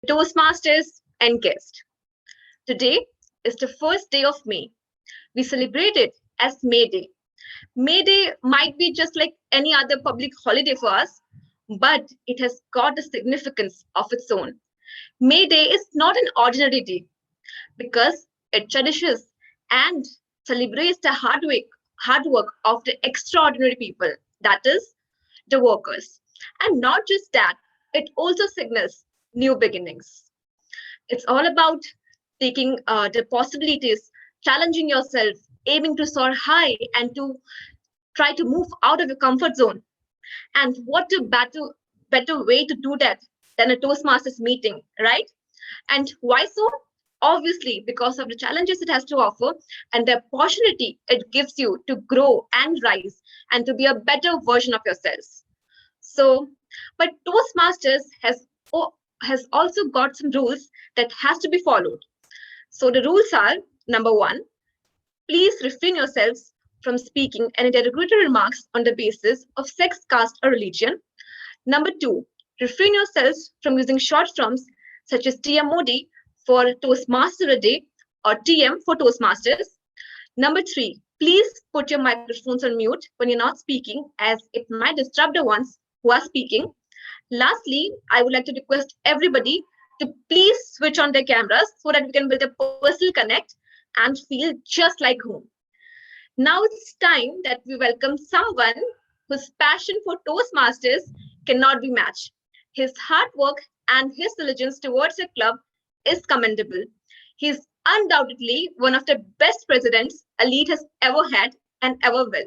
Toastmasters and guest. Today is the first day of May. We celebrate it as May Day. May Day might be just like any other public holiday for us, but it has got a significance of its own. May Day is not an ordinary day because it cherishes and celebrates the hard work of the extraordinary people, that is, the workers. And not just that, it also signals new beginnings. It's all about taking the possibilities, challenging yourself, aiming to soar high, and to try to move out of your comfort zone. And what a better way to do that than a Toastmasters meeting, right? And why so? Obviously, because of the challenges it has to offer and the opportunity it gives you to grow and rise and to be a better version of yourselves. So, but Toastmasters has also got some rules that has to be followed. So the rules are: number one, please refrain yourselves from speaking any derogatory remarks on the basis of sex, caste, or religion. Number two, refrain yourselves from using short forms such as TMOD for Toastmaster a day or TM for Toastmasters. Number three, please put your microphones on mute when you're not speaking, as it might disrupt the ones who are speaking. Lastly, I would like to request everybody to please switch on their cameras so that we can build a personal connect and feel just like home. Now it's time that we welcome someone whose passion for Toastmasters cannot be matched. His hard work and his diligence towards the club is commendable. He is undoubtedly one of the best presidents Elite has ever had and ever will.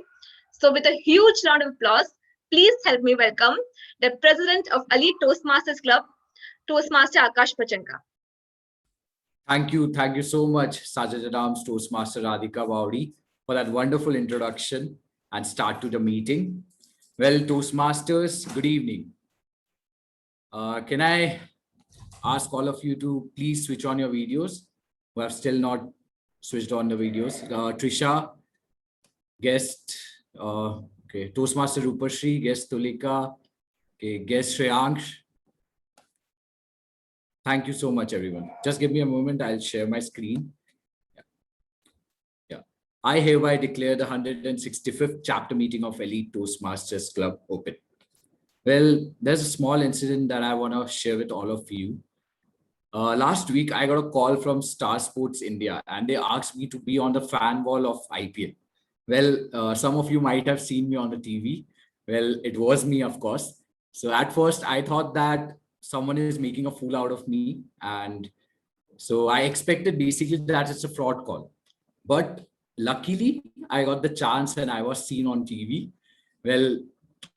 So, with a huge round of applause, please help me welcome the president of Elite Toastmasters Club, Toastmaster Akash Pachanka. Thank you so much, Sajid Adams, Toastmaster Radhika Vaudi, for that wonderful introduction and start to the meeting. Well, Toastmasters, good evening. Can I ask all of you to please switch on your videos who have still not switched on the videos? Trisha, guest, okay, Toastmaster Rupashri, guest Tulika, okay, guest Shreyansh. Thank you so much, everyone. Just give me a moment. I'll share my screen. Yeah. I hereby declare the 165th chapter meeting of Elite Toastmasters Club open. Well, there's a small incident that I want to share with all of you. Last week, I got a call from Star Sports India, and they asked me to be on the fan wall of IPL. Well, some of you might have seen me on the TV. Well, it was me, of course. So at first, I thought that someone is making a fool out of me. And so I expected basically that it's a fraud call. But luckily, I got the chance and I was seen on TV. Well,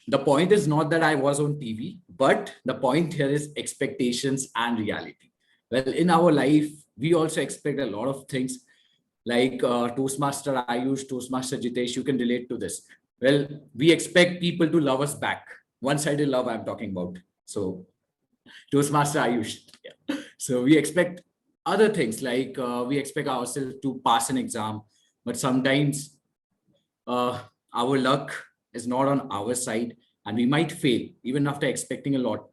the point is not that I was on TV, but the point here is expectations and reality. Well, in our life, we also expect a lot of things like Toastmaster Ayush, Toastmaster Jitesh, you can relate to this. Well, we expect people to love us back. One-sided love I'm talking about. So Toastmaster Ayush. Yeah. So we expect other things like we expect ourselves to pass an exam, but sometimes our luck is not on our side and we might fail even after expecting a lot.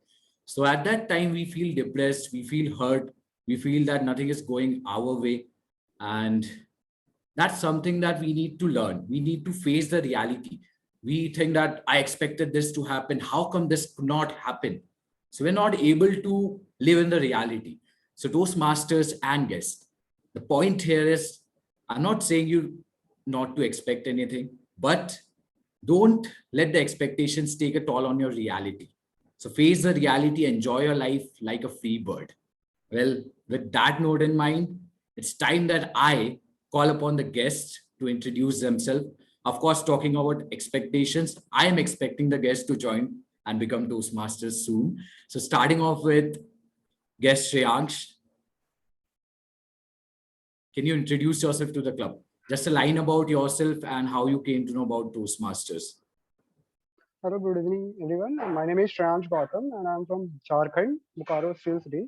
So at that time, we feel depressed, we feel hurt, we feel that nothing is going our way. And that's something that we need to learn. We need to face the reality. We think that I expected this to happen. How come this could not happen? So we're not able to live in the reality. So Toastmasters and guests, the point here is, I'm not saying you not to expect anything, but don't let the expectations take a toll on your reality. So face the reality, enjoy your life like a free bird. Well, with that note in mind, it's time that I call upon the guests to introduce themselves. Of course, talking about expectations, I am expecting the guests to join and become Toastmasters soon. So starting off with guest Shreyansh, can you introduce yourself to the club? Just a line about yourself and how you came to know about Toastmasters. Hello, good evening, everyone. My name is Shreyansh Gautam, and I'm from Jharkhand, Bokaro Steel City.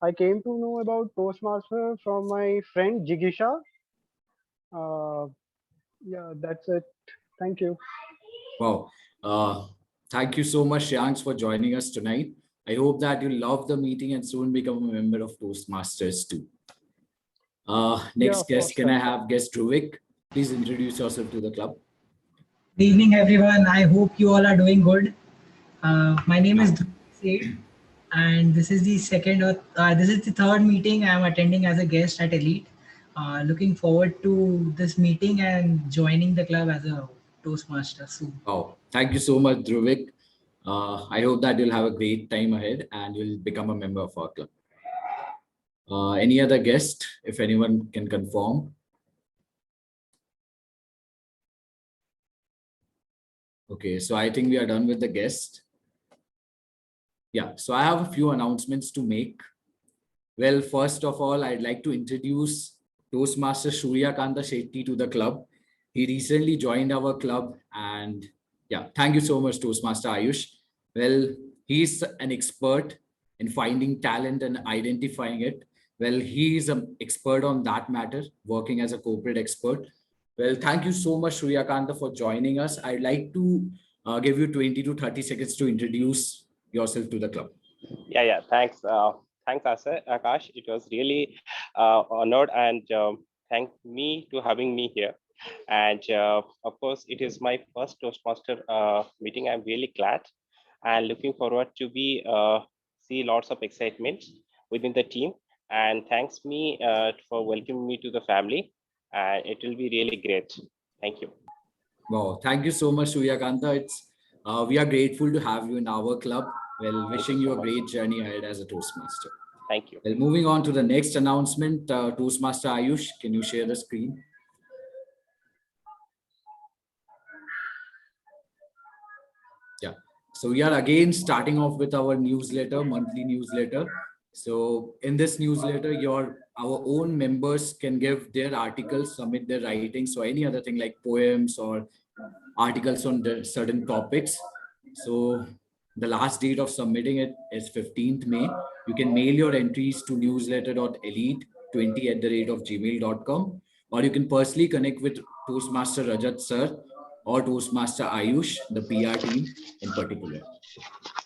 I came to know about Toastmaster from my friend Jigisha. Yeah, that's it. Thank you. Wow. Thank you so much, Shreyansh, for joining us tonight. I hope that you love the meeting and soon become a member of Toastmasters too. Next of guest, course, can I sir. have guest Druvik? Please introduce yourself to the club. Good evening, everyone. I hope you all are doing good. My name is Yeah. Dhruv Seth, and this is the third meeting I am attending as a guest at Elite. Looking forward to this meeting and joining the club as a Toastmaster soon. Oh, thank you so much, Druvik. I hope that you'll have a great time ahead and you'll become a member of our club. Any other guest, if anyone can confirm? Okay, so I think we are done with the guest. Yeah, so I have a few announcements to make. Well, first of all, I'd like to introduce Toastmaster Suryakanta Shetty to the club. He recently joined our club and yeah, thank you so much, Toastmaster Ayush. Well, he's an expert in finding talent and identifying it. Well, he is an expert on that matter, working as a corporate expert. Well, thank you so much, Suryakanta, for joining us. I'd like to give you 20 to 30 seconds to introduce yourself to the club. Yeah. Thanks. Thanks, Akash. It was really honored and thank me to having me here. And of course, it is my first Toastmaster meeting. I'm really glad and looking forward to be see lots of excitement within the team. And thanks me for welcoming me to the family. And it will be really great. Thank you. Wow, thank you so much, Suryakanta. We are grateful to have you in our club. Well, wishing you a great journey ahead as a Toastmaster. Thank you. Well, moving on to the next announcement, Toastmaster Ayush, can you share the screen? Yeah, so we are again starting off with our newsletter, monthly newsletter. So in this newsletter, our own members can give their articles, submit their writings, so any other thing like poems or articles on the certain topics. So the last date of submitting it is 15th May. You can mail your entries to newsletter.elite20@gmail.com, or you can personally connect with Toastmaster Rajat sir or Toastmaster Ayush, the PR team in particular.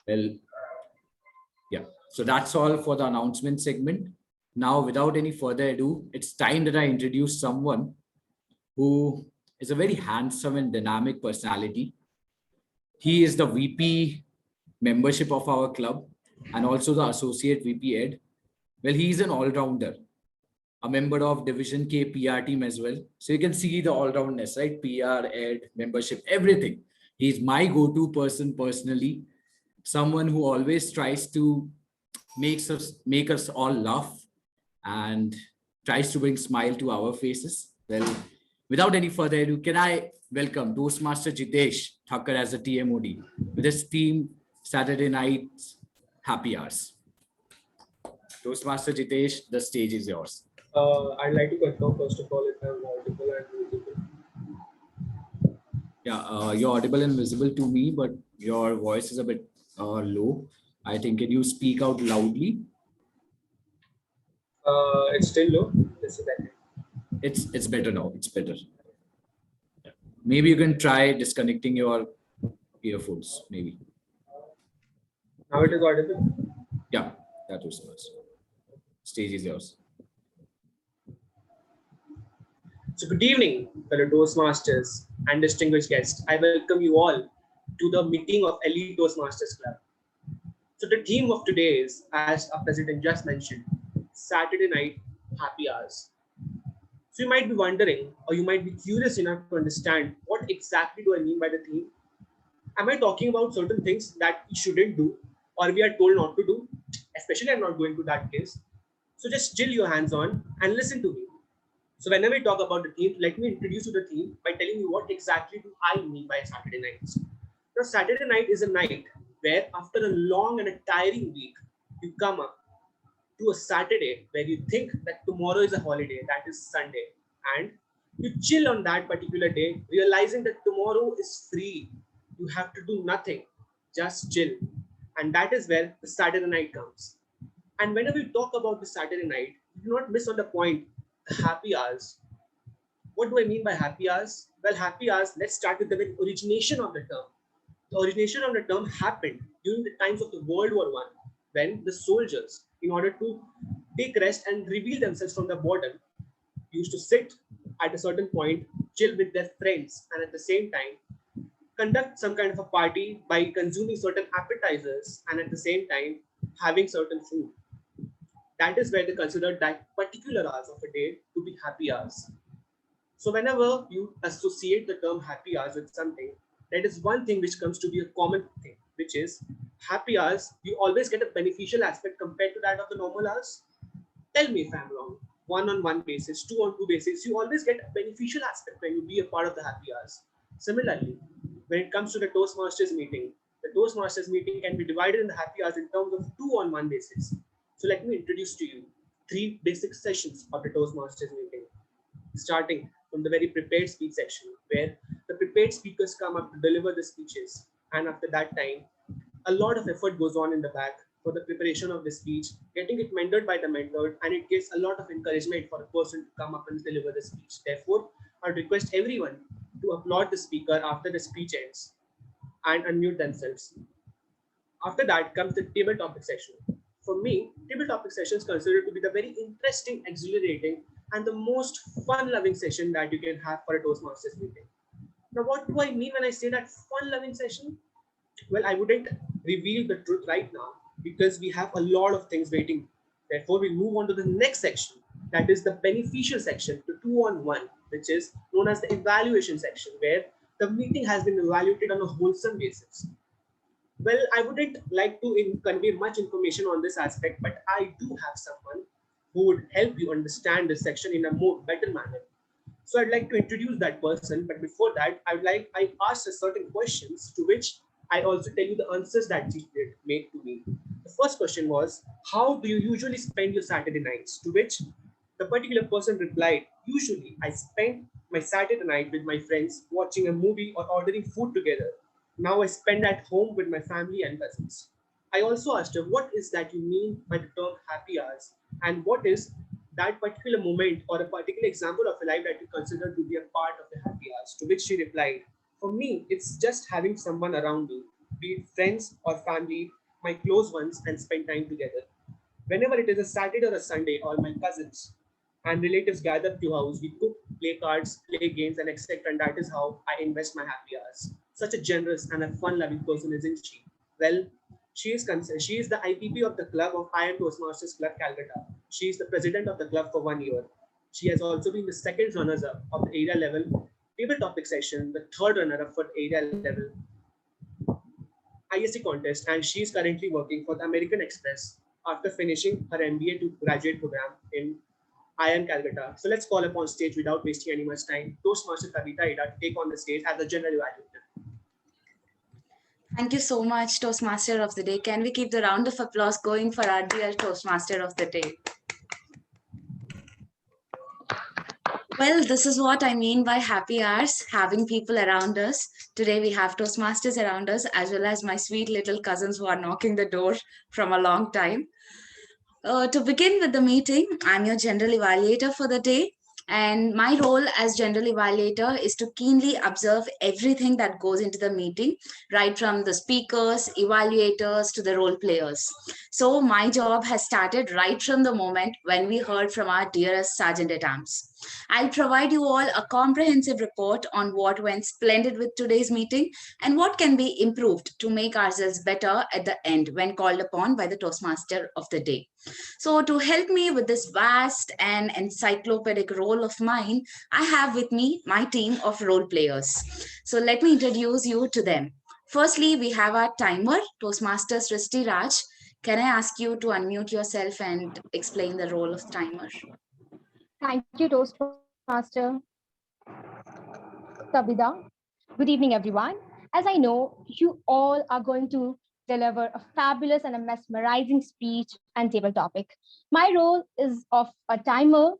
Well, yeah, so that's all for the announcement segment. Now, without any further ado, it's time that I introduce someone who is a very handsome and dynamic personality. He is the VP membership of our club and also the associate VP Ed. Well, he's an all-rounder, a member of Division K PR team as well. So you can see the all-roundness, right? PR, Ed, membership, everything. He's my go-to person personally, someone who always tries to make us all laugh and tries to bring smile to our faces. Well, without any further ado, can I welcome Toastmaster Jitesh Thakkar as a TMOD with his team Saturday night happy hours. Toastmaster Jitesh, the stage is yours. I'd like to confirm first of all if I'm audible and visible. Yeah, you're audible and visible to me, but your voice is a bit low. I think, can you speak out loudly? It's still low. This is better. It's better now. It's better. Yeah. Maybe you can try disconnecting your earphones. Maybe. Now it is audible. Yeah, that was nice. Stage is yours. So good evening, fellow Toastmasters and distinguished guests. I welcome you all to the meeting of Elite Toastmasters Club. So the theme of today is, as our president just mentioned, Saturday night happy hours. So you might be wondering, or you might be curious enough to understand what exactly do I mean by the theme? Am I talking about certain things that we shouldn't do or we are told not to do? Especially I'm not going to that case. So just chill your hands on and listen to me. So whenever we talk about the theme, let me introduce you to the theme by telling you what exactly do I mean by Saturday nights. Now, Saturday night is a night where after a long and a tiring week, you come up to a Saturday where you think that tomorrow is a holiday, that is Sunday, and you chill on that particular day, realizing that tomorrow is free. You have to do nothing, just chill. And that is where the Saturday night comes. And whenever we talk about the Saturday night, do not miss on the point, the happy hours. What do I mean by happy hours? Well, happy hours, let's start with the origination of the term. The origination of the term happened during the times of the World War I, when the soldiers, in order to take rest and reveal themselves from the boredom, used to sit at a certain point, chill with their friends, and at the same time conduct some kind of a party by consuming certain appetizers and at the same time having certain food. That is where they consider that particular hours of a day to be happy hours. So whenever you associate the term happy hours with something, that is one thing which comes to be a common thing, which is happy hours, you always get a beneficial aspect compared to that of the normal hours. Tell me if I'm wrong. One-on-one basis, two-on-two basis, you always get a beneficial aspect when you be a part of the happy hours. Similarly, when it comes to the Toastmasters meeting, the Toastmasters meeting can be divided in the happy hours in terms of two-on-one basis. So let me introduce to you 3 basic sessions of the Toastmasters meeting, starting from the very prepared speech section, where the prepared speakers come up to deliver the speeches. And after that time, a lot of effort goes on in the back for the preparation of the speech, getting it mentored by the mentor, and it gives a lot of encouragement for a person to come up and deliver the speech. Therefore, I would request everyone to applaud the speaker after the speech ends and unmute themselves. After that comes the table topic session. For me, table topic session is considered to be the very interesting, exhilarating, and the most fun-loving session that you can have for a Toastmasters meeting. Now, what do I mean when I say that fun-loving session? Well, I wouldn't reveal the truth right now because we have a lot of things waiting. Therefore, we'll move on to the next section, that is the beneficial section, the two-on-one, which is known as the evaluation section, where the meeting has been evaluated on a wholesome basis. Well, I wouldn't like to convey much information on this aspect, but I do have someone who would help you understand this section in a more better manner. So I'd like to introduce that person, but before that, I asked a certain questions to which I also tell you the answers that she did make to me. The first question was, how do you usually spend your Saturday nights? To which the particular person replied, usually I spend my Saturday night with my friends watching a movie or ordering food together. Now I spend at home with my family and cousins. I also asked her, what is that you mean by the term happy hours? And what is that particular moment or a particular example of a life that you consider to be a part of the happy hours? To which she replied, for me, it's just having someone around me, be it friends or family, my close ones, and spend time together. Whenever it is a Saturday or a Sunday, all my cousins and relatives gather to house, we cook, play cards, play games, and etc. And that is how I invest my happy hours. Such a generous and a fun-loving person, isn't she? Well, she is the IPP of the club of IIM Toastmasters Club Calcutta. She is the president of the club for 1 year. She has also been the second runner-up of the area level table topic session, the third runner-up for the area level ISC contest, and she is currently working for the American Express after finishing her MBA to graduate program in IIM Calcutta. So let's call upon stage without wasting any much time Toastmaster Kavita Ida to take on the stage as a general evaluator. Thank you so much, Toastmaster of the Day. Can we keep the round of applause going for our dear Toastmaster of the Day? Well, this is what I mean by happy hours, having people around us. Today we have Toastmasters around us, as well as my sweet little cousins who are knocking the door from a long time. To begin with the meeting, I'm your general evaluator for the day. And my role as general evaluator is to keenly observe everything that goes into the meeting, right from the speakers, evaluators to the role players. So my job has started right from the moment when we heard from our dearest Sergeant at Arms. I'll provide you all a comprehensive report on what went splendid with today's meeting and what can be improved to make ourselves better at the end when called upon by the Toastmaster of the day. So to help me with this vast and encyclopedic role of mine, I have with me my team of role players. So let me introduce you to them. Firstly, we have our timer, Toastmaster Srishti Raj. Can I ask you to unmute yourself and explain the role of timer? Thank you, Toastmaster Tabida. Good evening, everyone. As I know, you all are going to deliver a fabulous and a mesmerizing speech and table topic. My role is of a timer.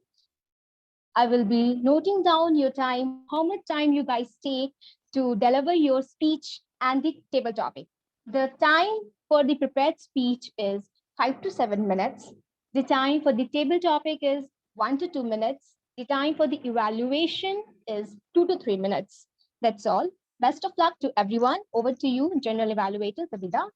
I will be noting down your time, how much time you guys take to deliver your speech and the table topic. The time for the prepared speech is 5 to 7 minutes. The time for the table topic is 1 to 2 minutes. The time for the evaluation is 2 to 3 minutes. That's all. Best of luck to everyone. Over to you, General Evaluator Sabida.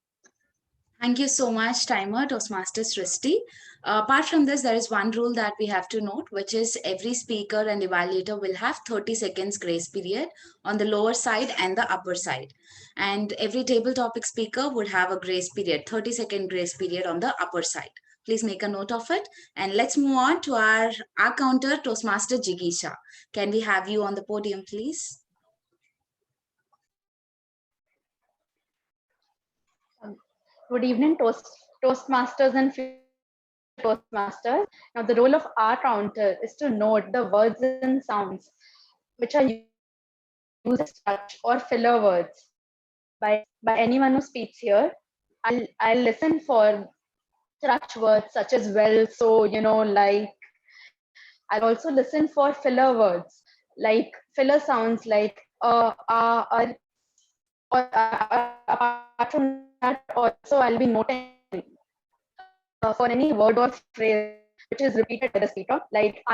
Thank you so much, timer Toastmaster Srishti. Apart from this, there is one rule that we have to note, which is every speaker and evaluator will have 30 seconds grace period on the lower side and the upper side. And every table topic speaker would have a grace period, 30-second grace period on the upper side. Please make a note of it. And let's move on to our counter, Toastmaster Jigisha. Can we have you on the podium, please? Good evening, Toastmasters and Toastmasters. Now, the role of our counter is to note the words and sounds which are used as touch or filler words by anyone who speaks here. I'll listen for crutch words such as well, so, like. I'll also listen for filler words, like filler sounds like or apart from that, also I'll be noting for any word or phrase which is repeated by the speaker, like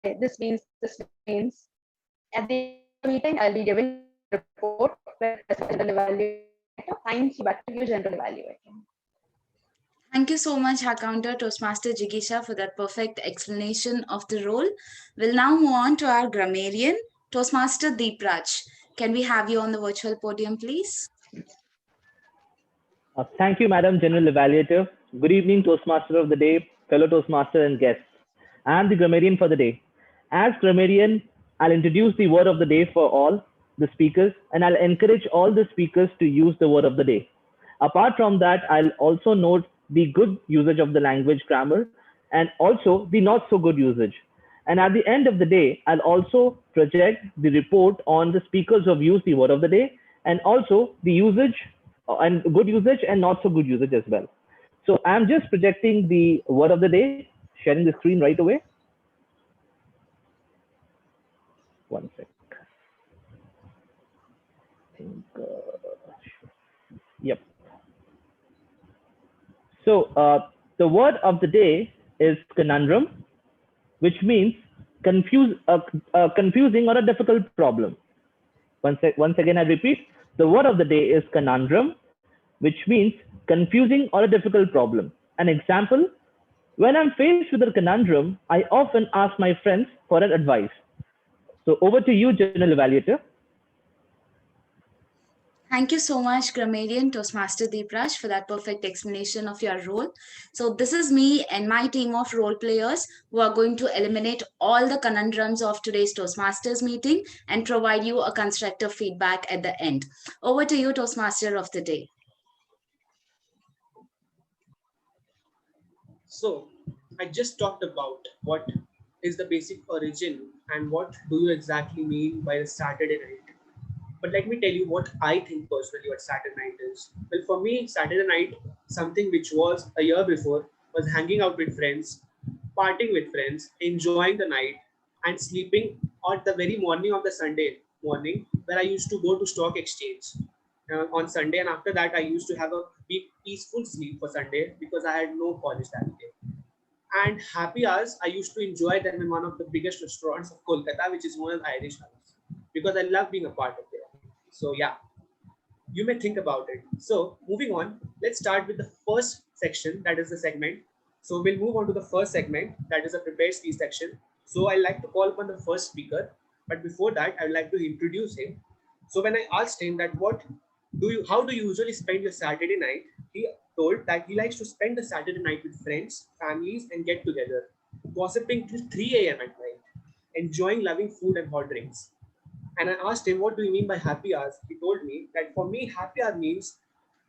this means. At the meeting, I'll be giving a report where the general evaluator. Thank you. Back to you, general evaluator. Thank you so much, Counter Toastmaster Jigisha, for that perfect explanation of the role. We'll now move on to our grammarian, Toastmaster Deepraj. Can we have you on the virtual podium, please? Thank you, Madam General Evaluator. Good evening, Toastmaster of the day, fellow Toastmaster and guests. I am the grammarian for the day. As grammarian, I'll introduce the word of the day for all the speakers, and I'll encourage all the speakers to use the word of the day. Apart from that, I'll also note the good usage of the language grammar and also the not so good usage. And at the end of the day, I'll also project the report on the speakers who have used the word of the day and also the usage and good usage and not so good usage as well. So I'm just projecting the word of the day, sharing the screen right away. One sec. Yep. So the word of the day is conundrum, which means confusing or a difficult problem. Once again, I repeat, the word of the day is conundrum, which means confusing or a difficult problem. An example, when I'm faced with a conundrum, I often ask my friends for an advice. So over to you, General Evaluator. Thank you so much, grammarian Toastmaster Deepraj, for that perfect explanation of your role. So this is me and my team of role players who are going to eliminate all the conundrums of today's Toastmasters meeting and provide you a constructive feedback at the end. Over to you, Toastmaster of the day. So I just talked about what is the basic origin and what do you exactly mean by a Saturday night. But let me tell you what I think personally what Saturday night is. Well, for me, Saturday night, something which was a year before, was hanging out with friends, partying with friends, enjoying the night, and sleeping on the very morning of the Sunday morning, where I used to go to stock exchange on Sunday. And after that, I used to have a big peaceful sleep for Sunday because I had no college that day. And happy hours, I used to enjoy them in one of the biggest restaurants of Kolkata, which is known as Irish House, because I love being a part of it. So yeah, you may think about it. So moving on, let's start with the first section, that is the segment. So we'll move on to the first segment, that is a prepared speech section. So I like to call upon the first speaker, but before that, I would like to introduce him. So when I asked him that how do you usually spend your Saturday night, he told that he likes to spend the Saturday night with friends, families, and get together, gossiping till 3 a.m. at night, enjoying loving food and hot drinks. And I asked him, what do you mean by happy hours? He told me that for me, happy hour means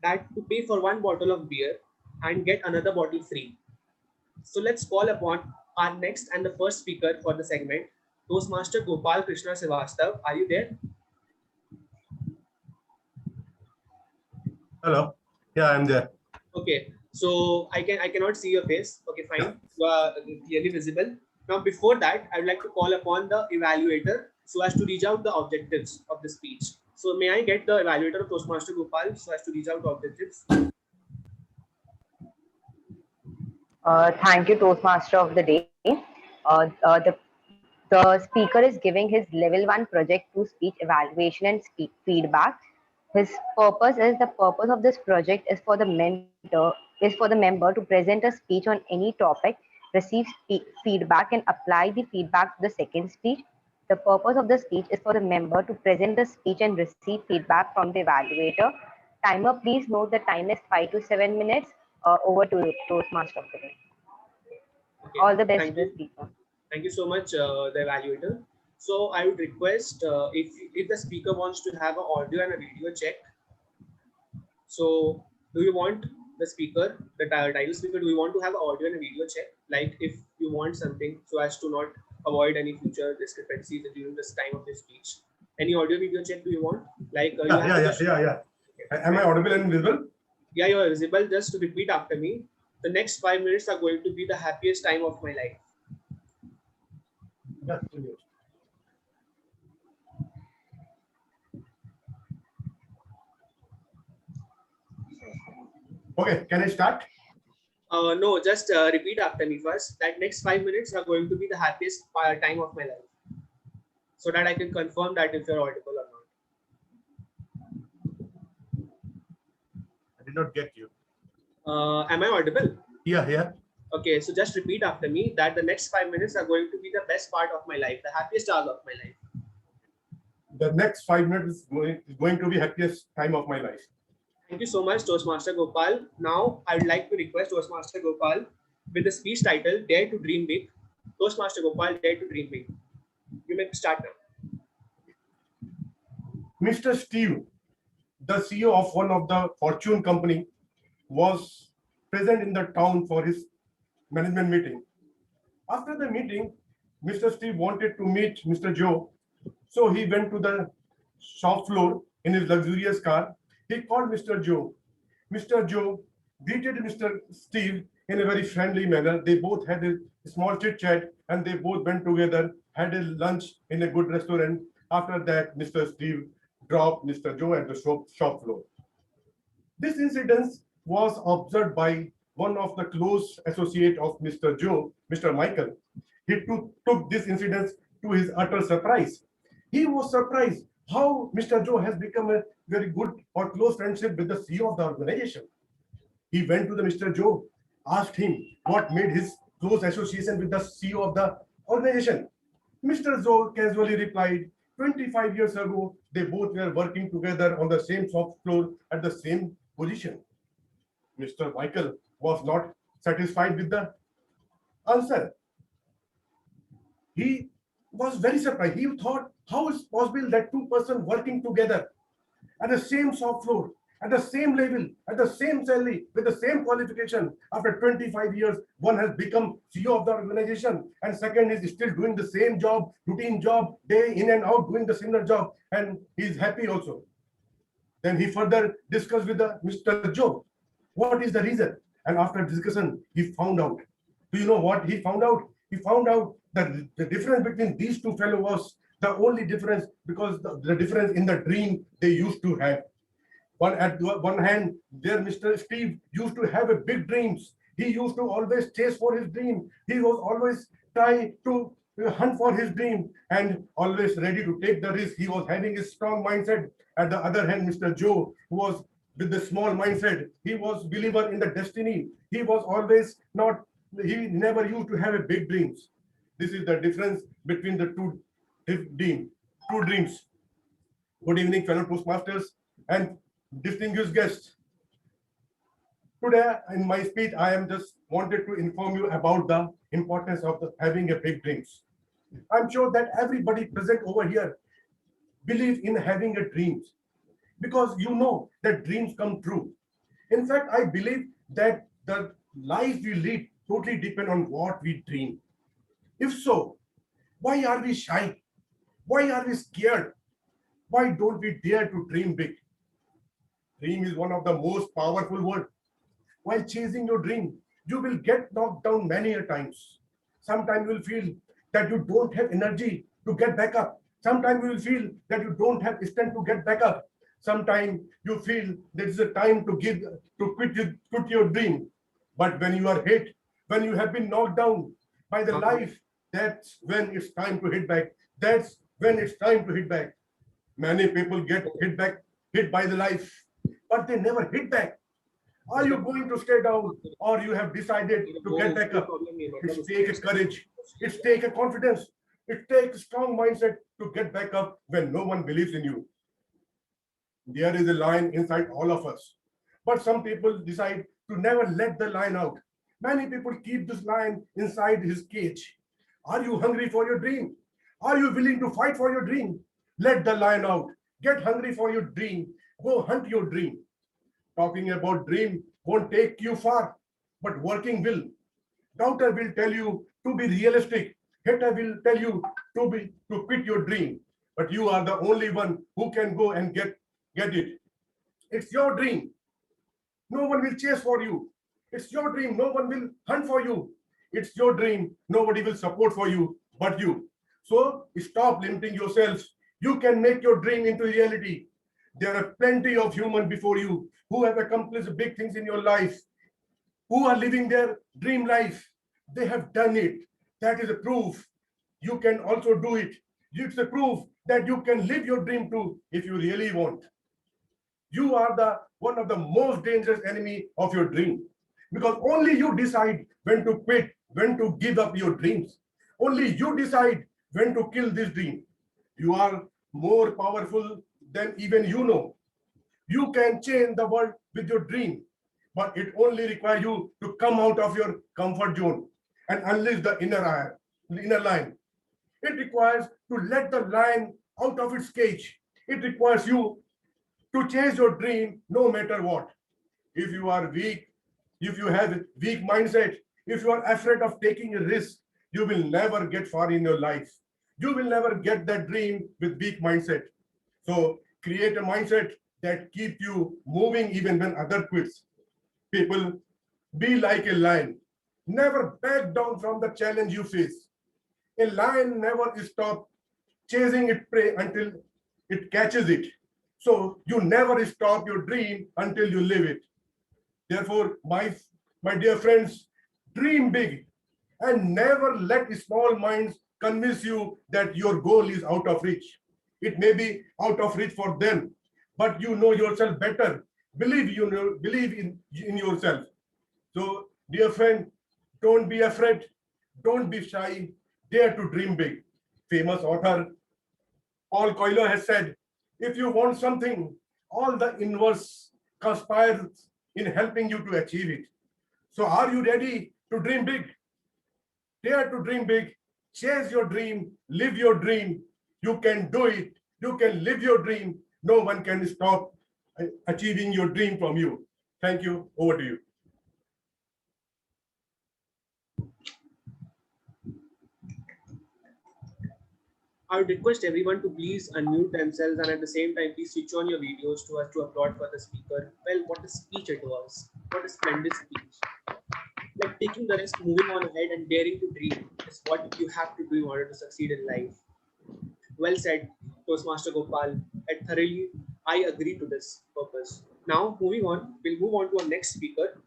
that to pay for one bottle of beer and get another bottle free. So let's call upon our next and the first speaker for the segment, Toastmaster Gopal Krishna Srivastav. Are you there? Hello. Yeah, I'm there. Okay. So I cannot see your face. Okay, fine. You are clearly visible. Now, before that, I would like to call upon the evaluator so as to reach out the objectives of the speech. So may I get the evaluator of Toastmaster Gopal so as to reach out the objectives? Thank you, Toastmaster of the day. The speaker is giving his level 1 project to speech evaluation and feedback. His purpose is the purpose of this project is for the member to present a speech on any topic, receive feedback and apply the feedback to the second speech. The purpose of the speech is for the member to present the speech and receive feedback from the evaluator. Timer, please note the time is 5 to 7 minutes. Over to Toastmaster of the day. Okay, All the best thank to the you. speaker. Thank you so much, the evaluator. So I would request if the speaker wants to have an audio and a video check. So do you want the speaker, the title speaker, do you want to have an audio and a video check? Like if you want something so as to not avoid any future discrepancies during this time of the speech. Any audio video check do you want? Like yeah. Am I audible and visible? Yeah, you are visible. Just to repeat after me. The next 5 minutes are going to be the happiest time of my life. That's brilliant. Okay, can I start? No, just repeat after me first. That next 5 minutes are going to be the happiest time of my life. So that I can confirm that if you're audible or not. I did not get you. Am I audible? Yeah. Okay, so just repeat after me that the next 5 minutes are going to be the best part of my life, the happiest hours of my life. The next 5 minutes is going to be happiest time of my life. Thank you so much, Toastmaster Gopal. Now, I would like to request Toastmaster Gopal with the speech title, Dare to Dream Big. Toastmaster Gopal, Dare to Dream Big. You may start now. Mr. Steve, the CEO of one of the Fortune company, was present in the town for his management meeting. After the meeting, Mr. Steve wanted to meet Mr. Joe, so he went to the shop floor in his luxurious car. He called Mr. Joe. Mr. Joe greeted Mr. Steve in a very friendly manner. They both had a small chit chat and they both went together, had a lunch in a good restaurant. After that, Mr. Steve dropped Mr. Joe at the shop floor. This incident was observed by one of the close associate of Mr. Joe, Mr. Michael. He took this incident to his utter surprise. He was surprised how Mr. Joe has become a very good or close friendship with the CEO of the organization. He went to the Mr. Joe, asked him what made his close association with the CEO of the organization. Mr. Joe casually replied, 25 years ago, they both were working together on the same shop floor at the same position. Mr. Michael was not satisfied with the answer. He was very surprised. He thought, how is it possible that two persons working together at the same shop floor, at the same level, at the same salary, with the same qualification, after 25 years, one has become CEO of the organization, and second is still doing the same job, routine job, day in and out, doing the similar job, and he's happy also. Then he further discussed with Mr. Joe, what is the reason? And after discussion, he found out. Do you know what he found out? He found out that the difference between these two fellows was the only difference because the difference in the dream they used to have. At one hand, there Mr. Steve used to have a big dreams. He used to always chase for his dream. He was always trying to hunt for his dream and always ready to take the risk. He was having a strong mindset. At the other hand, Mr. Joe, who was with the small mindset, he was believer in the destiny. He was always not, he never used to have a big dreams. This is the difference between the two dreams. Good evening, fellow Toastmasters and distinguished guests. Today, in my speech, I am just wanted to inform you about the importance of having a big dreams. I'm sure that everybody present over here believe in having a dreams because you know that dreams come true. In fact, I believe that the life we lead totally depend on what we dream. If so, why are we shy? Why are we scared? Why don't we dare to dream big? Dream is one of the most powerful words. While chasing your dream, you will get knocked down many a times. Sometimes you will feel that you don't have energy to get back up. Sometimes you will feel that you don't have strength to get back up. Sometimes you feel there is a time to quit your dream. But when you are hit, when you have been knocked down by the life, that's when it's time to hit back. That's when it's time to hit back. Many people get hit back hit by the life, but they never hit back. Are you going to stay down, or you have decided to get back up? It's take a courage. It's take a confidence. It takes a strong mindset to get back up when no one believes in you. There is a lion inside all of us, but some people decide to never let the lion out. Many people keep this lion inside his cage. Are you hungry for your dream? Are you willing to fight for your dream? Let the lion out. Get hungry for your dream. Go hunt your dream. Talking about dream won't take you far, but working will. Doubter will tell you to be realistic. Hater will tell you to quit your dream. But you are the only one who can go and get it. It's your dream. No one will chase for you. It's your dream. No one will hunt for you. It's your dream. Nobody will support for you but you. So stop limiting yourselves. You can make your dream into reality. There are plenty of humans before you who have accomplished big things in your life, who are living their dream life. They have done it. That is a proof. You can also do it. It's a proof that you can live your dream too if you really want. You are the one of the most dangerous enemy of your dream, because only you decide when to quit, when to give up your dreams. Only you decide when to kill this dream. You are more powerful than even you know. You can change the world with your dream, but it only requires you to come out of your comfort zone and unleash the inner lion. It requires to let the lion out of its cage. It requires you to chase your dream no matter what. If you are weak, if you have a weak mindset, if you are afraid of taking a risk, you will never get far in your life. You will never get that dream with weak mindset. So create a mindset that keeps you moving even when other quits. People, be like a lion. Never back down from the challenge you face. A lion never stops chasing its prey until it catches it. So you never stop your dream until you live it. Therefore, my dear friends, dream big and never let small minds convince you that your goal is out of reach. It may be out of reach for them, but you know yourself better. Believe in yourself. So, dear friend, don't be afraid. Don't be shy. Dare to dream big. Famous author Paul Coelho has said, if you want something, all the universe conspires in helping you to achieve it. So are you ready to dream big? Dare to dream big. Chase your dream. Live your dream. You can do it. You can live your dream. No one can stop achieving your dream from you. Thank you. Over to you. I would request everyone to please unmute themselves and at the same time, please switch on your videos to us to applaud for the speaker. Well, what a speech it was. What a splendid speech. Like taking the risk, moving on ahead and daring to dream is what you have to do in order to succeed in life. Well said, Toastmaster Gopal. And thoroughly, I agree to this purpose. Now, moving on, we'll move on to our next speaker.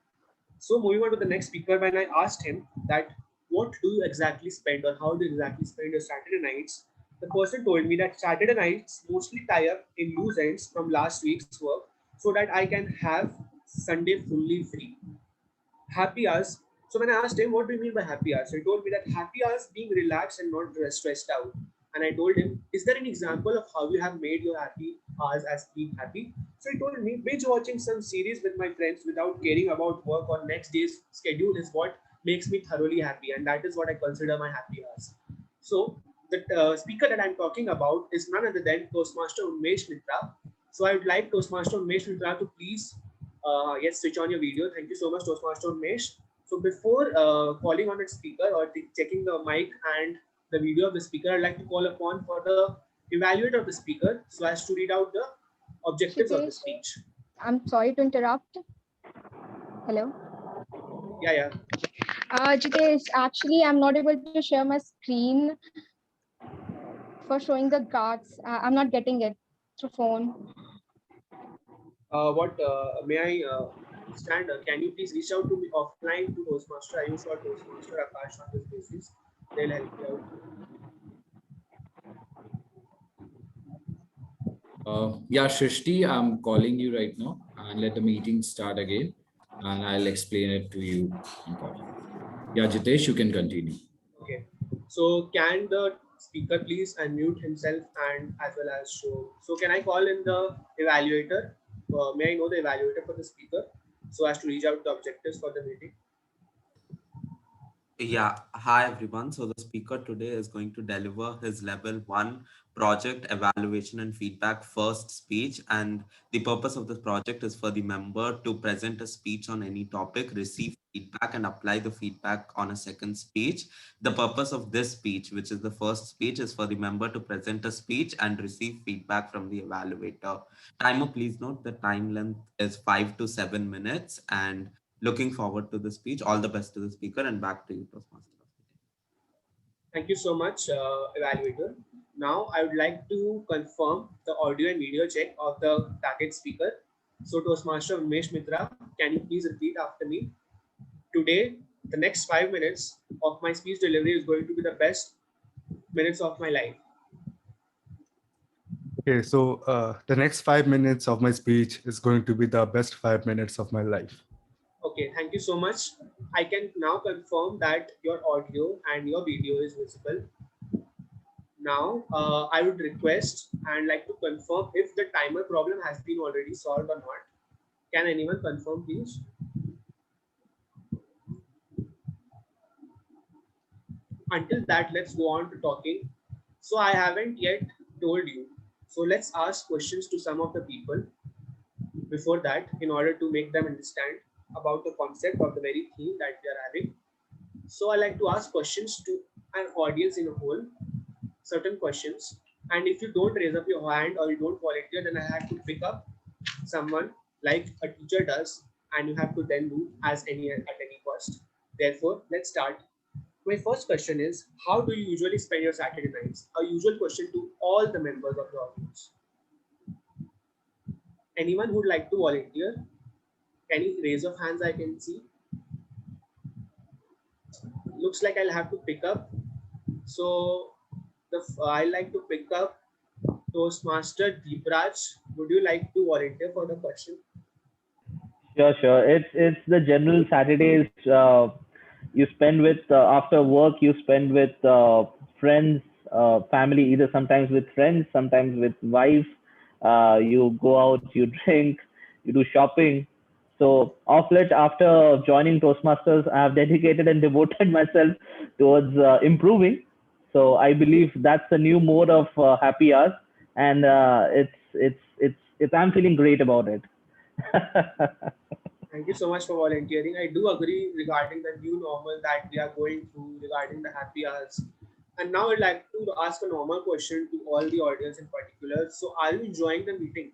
So moving on to the next speaker, when I asked him that what do you exactly spend or how do you exactly spend your Saturday nights, the person told me that Saturday nights mostly tie up in loose ends from last week's work so that I can have Sunday fully free. Happy hours. So when I asked him, what do you mean by happy hours? He told me that happy hours being relaxed and not stressed out. And I told him, is there an example of how you have made your happy hours as being happy? So he told me, binge watching some series with my friends without caring about work or next day's schedule is what makes me thoroughly happy. And that is what I consider my happy hours. So the speaker that I'm talking about is none other than Toastmaster Unmesh Mitra. So I would like Toastmaster Unmesh Mitra to please yes, switch on your video. Thank you so much, Toastmaster Unmesh. So before calling on the speaker or checking the mic and the video of the speaker, I'd like to call upon for the evaluator of the speaker so as to read out the objectives of the speech. I'm sorry to interrupt. Hello. Yeah. Jitesh, actually, I'm not able to share my screen for showing the cards. I'm not getting it through phone. May I stand? Can you please reach out to me offline to Toastmaster? I use for Toastmaster Akash on this basis. They'll help you out. Yeah, Shrishti, I'm calling you right now and let the meeting start again. And I'll explain it to you in call. Yeah, Jitesh, you can continue. Okay. So can the speaker please unmute himself and as well as show. So can I call in the evaluator? May I know the evaluator for the speaker so as to reach out the objectives for the meeting? Yeah, hi everyone. So the speaker today is going to deliver his level 1 project evaluation and feedback first speech. And the purpose of this project is for the member to present a speech on any topic, receive feedback and apply the feedback on a second speech. The purpose of this speech, which is the first speech, is for the member to present a speech and receive feedback from the evaluator. Timer, please note the time length is 5 to 7 minutes, and looking forward to the speech. All the best to the speaker, and back to you, Toastmaster. Thank you so much, evaluator. Now I would like to confirm the audio and video check of the target speaker. So Toastmaster Umesh Mitra, can you please repeat after me? Today, the next 5 minutes of my speech delivery is going to be the best minutes of my life. Okay, so the next 5 minutes of my speech is going to be the best 5 minutes of my life. Okay, thank you so much. I can now confirm that your audio and your video is visible. Now, I would request and like to confirm if the timer problem has been already solved or not. Can anyone confirm, please? Until that, let's go on to talking. So I haven't yet told you. So let's ask questions to some of the people before that in order to make them understand about the concept of the very theme that we are having. So I like to ask questions to an audience in a whole, certain questions. And if you don't raise up your hand or you don't volunteer, then I have to pick up someone like a teacher does, and you have to then do as at any cost. Therefore, let's start. My first question is, how do you usually spend your Saturday nights? A usual question to all the members of the audience. Anyone who would like to volunteer? Any raise of hands I can see? Looks like I'll have to pick up. So I like to pick up Toastmaster Deepraj. Would you like to volunteer for the question? Sure. It's the general Saturdays you spend with after work. You spend with friends, family. Either sometimes with friends, sometimes with wife. You go out, you drink, you do shopping. So of late, after joining Toastmasters, I have dedicated and devoted myself towards improving. So I believe that's a new mode of happy hours, and I'm feeling great about it. Thank you so much for volunteering. I do agree regarding the new normal that we are going through regarding the happy hours. And now I'd like to ask a normal question to all the audience in particular. So are you enjoying the meeting?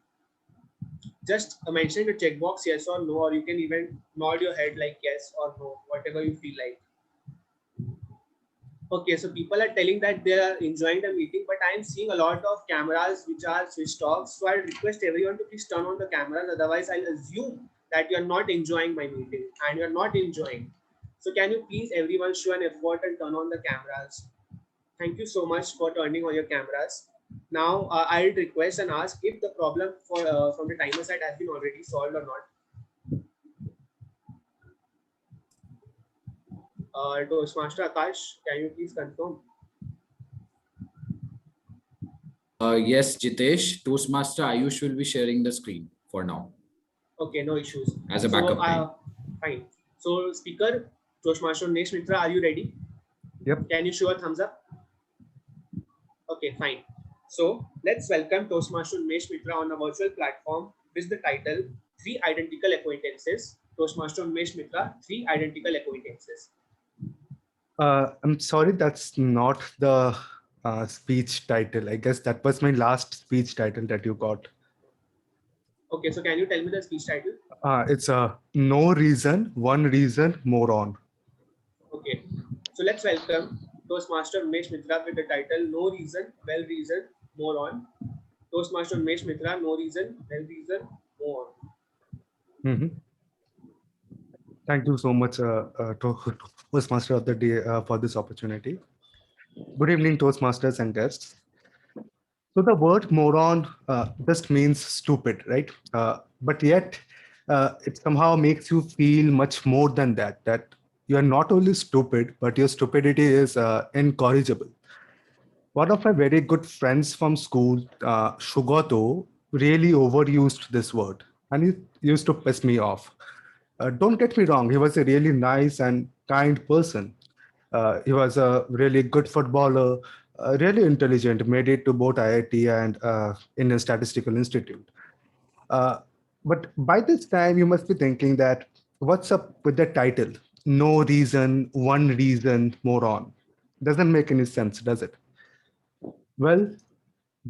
Just mention the checkbox yes or no, or you can even nod your head like yes or no, whatever you feel like. Okay, so people are telling that they are enjoying the meeting, but I am seeing a lot of cameras which are switched off. So I request everyone to please turn on the cameras. Otherwise, I'll assume that you are not enjoying my meeting and you are not enjoying. So can you please everyone show an effort and turn on the cameras? Thank you so much for turning on your cameras. Now I'll request and ask if the problem from the timer side has been already solved or not. Toastmaster Akash, can you please confirm? Yes, Jitesh. Toastmaster Ayush will be sharing the screen for now. Okay, no issues. As a backup. Fine. So speaker, Toastmaster Umesh Mitra, are you ready? Yep. Can you show a thumbs up? Okay, fine. So let's welcome Toastmaster Umesh Mitra on a virtual platform with the title 3 Identical Acquaintances. Toastmaster Umesh Mitra, 3 Identical Acquaintances. I'm sorry, that's not the speech title. I guess that was my last speech title that you got. Okay, so can you tell me the speech title? It's No Reason, One Reason, Moron. Okay, so let's welcome Toastmaster Umesh Mitra with the title No Reason, Well Reason, Moron. Toastmaster Umesh Mitra, No Reason, Well Reason, Moron. Mm-hmm. Thank you so much, Toastmaster of the day, for this opportunity. Good evening, Toastmasters and guests. So the word moron just means stupid, right? But yet it somehow makes you feel much more than that, that you are not only stupid, but your stupidity is incorrigible. One of my very good friends from school, Shugoto, really overused this word and he used to piss me off. Don't get me wrong, he was a really nice and kind person. He was a really good footballer, really intelligent, made it to both IIT and Indian Statistical Institute. Uh, but by this time, you must be thinking that what's up with the title? No reason, one reason, moron. Doesn't make any sense, does it? Well,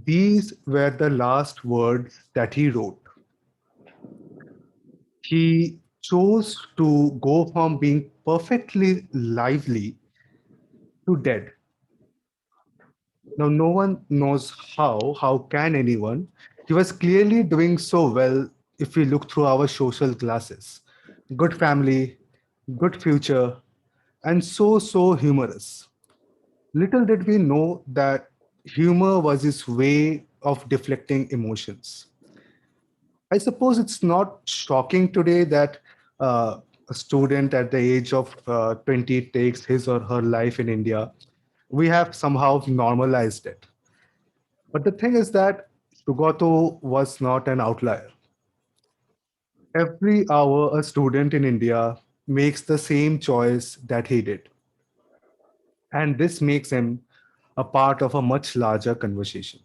these were the last words that he wrote. He chose to go from being perfectly lively to dead. Now, no one knows how can anyone? He was clearly doing so well if we look through our social glasses. Good family, good future, and so humorous. Little did we know that humor was his way of deflecting emotions. I suppose it's not shocking today that a student at the age of 20 takes his or her life in India. We have somehow normalized it. But the thing is that Sugato was not an outlier. Every hour, a student in India makes the same choice that he did. And this makes him a part of a much larger conversation.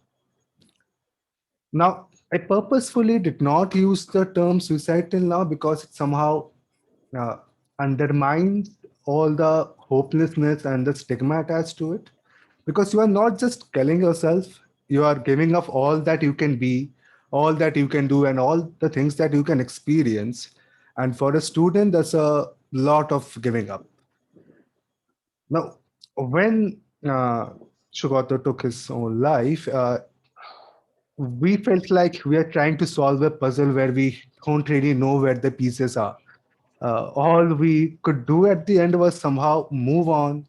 Now, I purposefully did not use the term suicide till now because it somehow uh, undermines all the hopelessness and the stigma attached to it. Because you are not just killing yourself, you are giving up all that you can be, all that you can do, and all the things that you can experience. And for a student, that's a lot of giving up. Now, when Shugato took his own life, we felt like we are trying to solve a puzzle where we don't really know where the pieces are. All we could do at the end was somehow move on,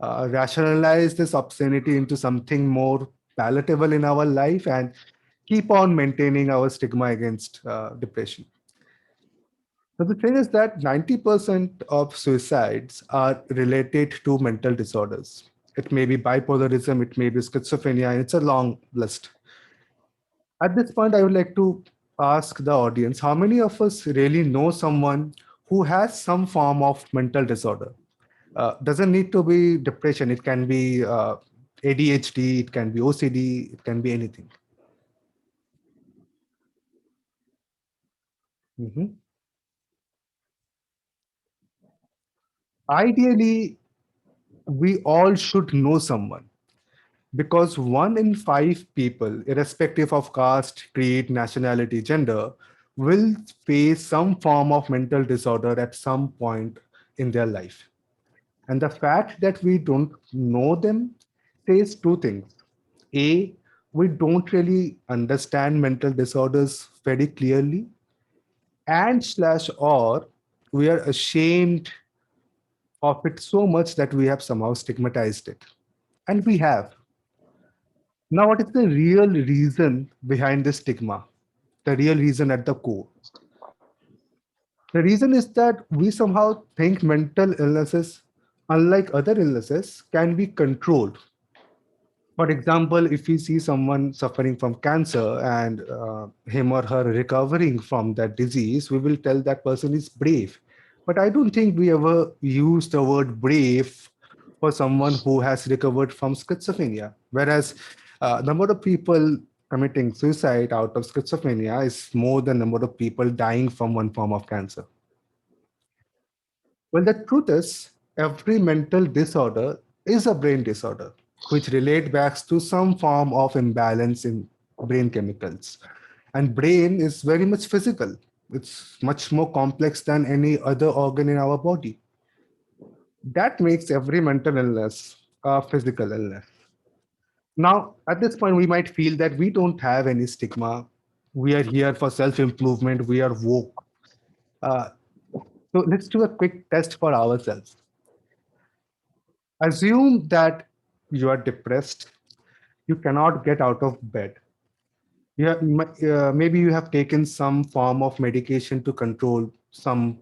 rationalize this obscenity into something more palatable in our life, and keep on maintaining our stigma against depression. So the thing is that 90% of suicides are related to mental disorders. It may be bipolarism, it may be schizophrenia, and it's a long list. At this point, I would like to ask the audience, how many of us really know someone who has some form of mental disorder? Doesn't need to be depression. It can be ADHD, it can be OCD, it can be anything. Mhm. Ideally, we all should know someone because 1 in 5 people, irrespective of caste, creed, nationality, gender, will face some form of mental disorder at some point in their life. And the fact that we don't know them says two things. A, we don't really understand mental disorders very clearly, and slash or we are ashamed of it so much that we have somehow stigmatized it. And we have. Now, what is the real reason behind this stigma? The real reason at the core. The reason is that we somehow think mental illnesses, unlike other illnesses, can be controlled. For example, if we see someone suffering from cancer and him or her recovering from that disease, we will tell that person is brave. But I don't think we ever use the word brave for someone who has recovered from schizophrenia. Whereas number of people committing suicide out of schizophrenia is more than number of people dying from one form of cancer. Well, the truth is, every mental disorder is a brain disorder, which relate back to some form of imbalance in brain chemicals. And brain is very much physical. It's much more complex than any other organ in our body. That makes every mental illness a physical illness. Now, at this point, we might feel that we don't have any stigma. We are here for self-improvement. We are woke. Uh, so let's do a quick test for ourselves. Assume that you are depressed, you cannot get out of bed. Maybe you have taken some form of medication to control some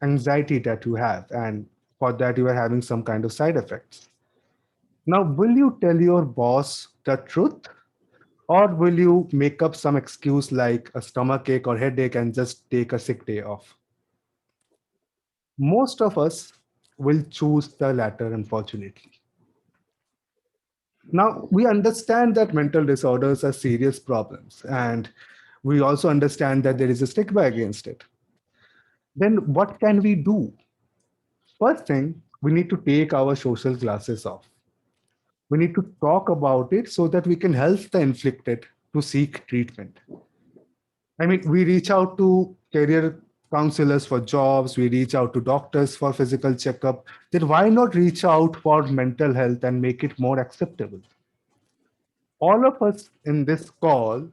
anxiety that you have, and for that you are having some kind of side effects. Now, will you tell your boss the truth, or will you make up some excuse like a stomach ache or headache and just take a sick day off? Most of us will choose the latter, unfortunately. Now, we understand that mental disorders are serious problems, and we also understand that there is a stigma against it. Then, what can we do? First thing, we need to take our social glasses off. We need to talk about it so that we can help the inflicted to seek treatment. I mean, we reach out to career counselors for jobs, we reach out to doctors for physical checkup. Then why not reach out for mental health and make it more acceptable? All of us in this call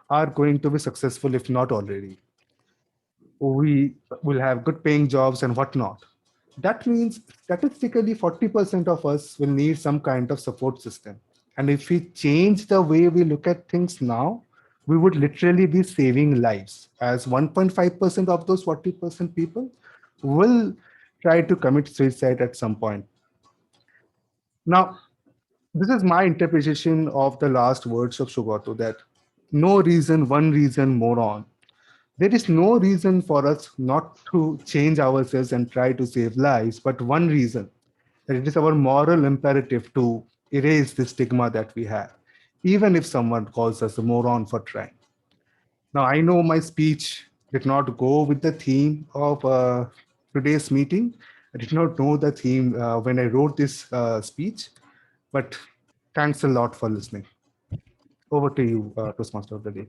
are going to be successful, if not already. We will have good paying jobs and whatnot. That means statistically 40% of us will need some kind of support system. And if we change the way we look at things now, we would literally be saving lives, as 1.5% of those 40% people will try to commit suicide at some point. Now, this is my interpretation of the last words of Sugato, that no reason, one reason, more on. There is no reason for us not to change ourselves and try to save lives, but one reason, that it is our moral imperative to erase the stigma that we have, even if someone calls us a moron for trying. Now, I know my speech did not go with the theme of today's meeting. I did not know the theme when I wrote this speech, but thanks a lot for listening. Over to you, Toastmaster of the Day.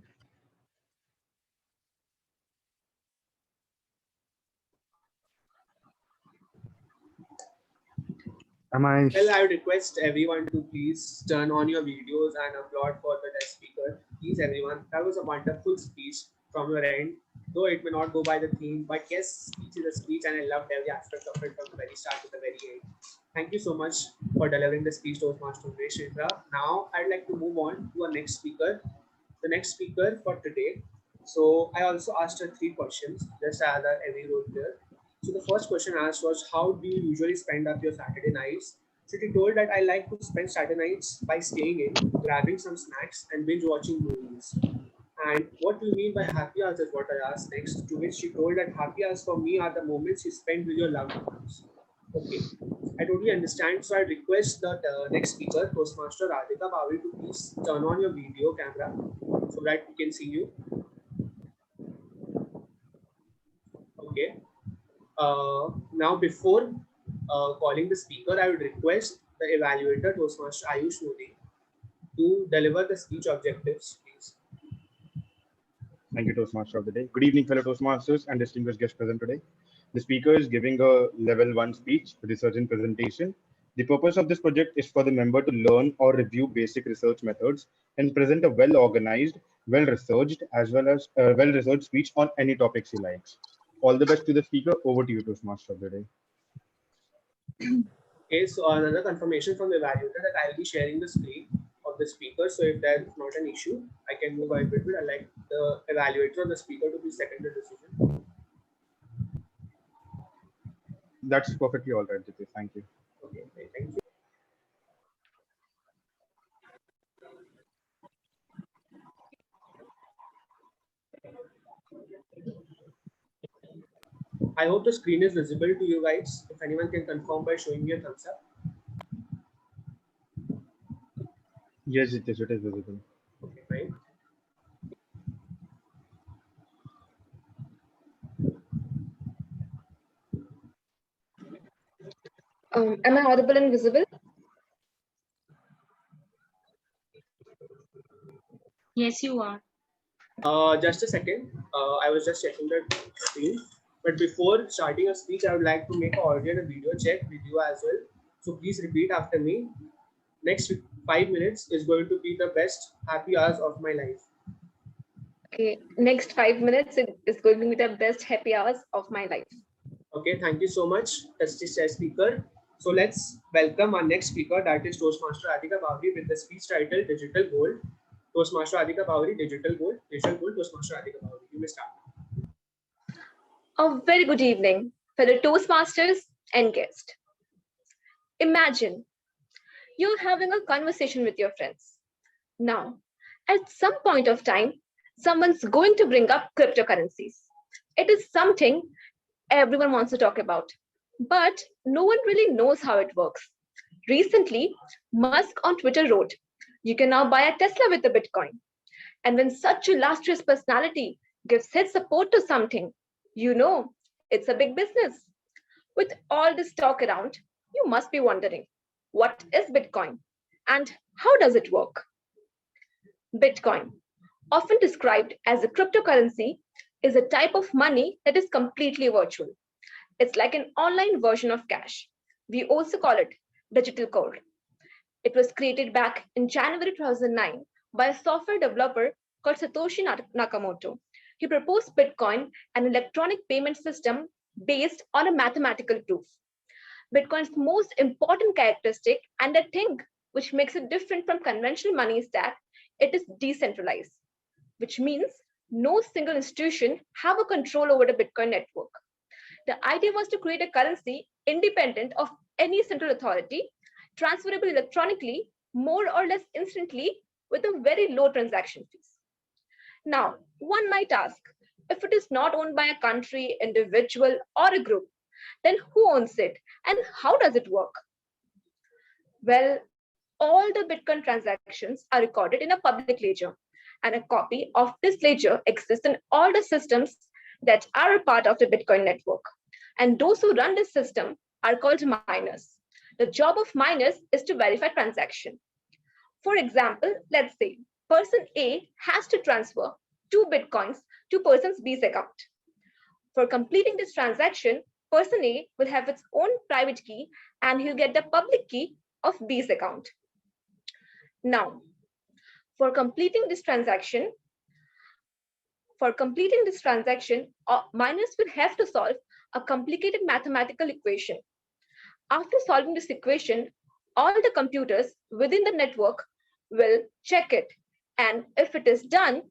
Am I? Well, I would request everyone to please turn on your videos and applaud for the guest speaker. Please, everyone, that was a wonderful speech from your end. Though it may not go by the theme, but yes, speech is a speech, and I loved every aspect of it from the very start to the very end. Thank you so much for delivering the speech, Toastmaster Shindra. Now, I'd like to move on to our next speaker. The next speaker for today. So, I also asked her 3 questions, just as every role here. So the first question asked was, how do you usually spend up your Saturday nights? So she told that I like to spend Saturday nights by staying in, grabbing some snacks, and binge watching movies. And what do you mean by happy hours is what I asked next, to which she told that happy hours for me are the moments you spend with your loved ones. Okay, I totally understand. So I request that next speaker, Toastmaster Radhika Bhavi, to please turn on your video camera so that we can see you. Okay. Now, before calling the speaker, I would request the evaluator, Toastmaster Ayush Modi, to deliver the speech objectives, please. Thank you, Toastmaster of the Day. Good evening, fellow Toastmasters and distinguished guests present today. The speaker is giving a level 1 speech, research and presentation. The purpose of this project is for the member to learn or review basic research methods and present a well-organized, well-researched, as well as a well-researched speech on any topics he likes. All the best to the speaker. Over to you, Toastmaster of the Day. Okay, so another confirmation from the evaluator that I'll be sharing the screen of the speaker. So if that's not an issue, I can move ahead with it. I'd like the evaluator or the speaker to be second the decision. That's perfectly all right, Jitesh. Thank you. Okay, thank you. I hope the screen is visible to you guys. If anyone can confirm by showing me a thumbs up. Yes, it is visible. Okay, fine. Am I audible and visible? Yes, you are. Just a second. I was just checking the screen. But before starting a speech, I would like to make an audio and a video check with you as well. So please repeat after me. Next 5 minutes is going to be the best happy hours of my life. Okay, next 5 minutes is going to be the best happy hours of my life. Okay, thank you so much, Justice Chair Speaker. So let's welcome our next speaker, that is Toastmaster Adhika Bhavri, with the speech title Digital Gold. Toastmaster Adhika Bhavri, Digital Gold, Toastmaster Adhika Bhavri. You may start. A very good evening, fellow Toastmasters and guests. Imagine you're having a conversation with your friends. Now, at some point of time, someone's going to bring up cryptocurrencies. It is something everyone wants to talk about, but no one really knows how it works. Recently, Musk on Twitter wrote, "You can now buy a Tesla with a Bitcoin." And when such a illustrious personality gives his support to something, you know it's a big business. With all this talk around, you must be wondering, what is Bitcoin and how does it work? Bitcoin, often described as a cryptocurrency, is a type of money that is completely virtual. It's like an online version of cash. We also call it digital gold. It was created back in January 2009 by a software developer called Satoshi Nakamoto. He proposed Bitcoin, an electronic payment system based on a mathematical proof. Bitcoin's most important characteristic, and the thing which makes it different from conventional money, is that it is decentralized, which means no single institution have a control over the Bitcoin network. The idea was to create a currency independent of any central authority, transferable electronically, more or less instantly, with a very low transaction fees. Now, one might ask, if it is not owned by a country, individual, or a group, then who owns it and how does it work? Well, all the Bitcoin transactions are recorded in a public ledger, and a copy of this ledger exists in all the systems that are a part of the Bitcoin network. And those who run this system are called miners. The job of miners is to verify transaction. For example, let's say person A has to transfer 2 Bitcoins to person B's account. For completing this transaction, person A will have its own private key and he'll get the public key of B's account. Now, for completing this transaction, miners will have to solve a complicated mathematical equation. After solving this equation, all the computers within the network will check it. And if it is done,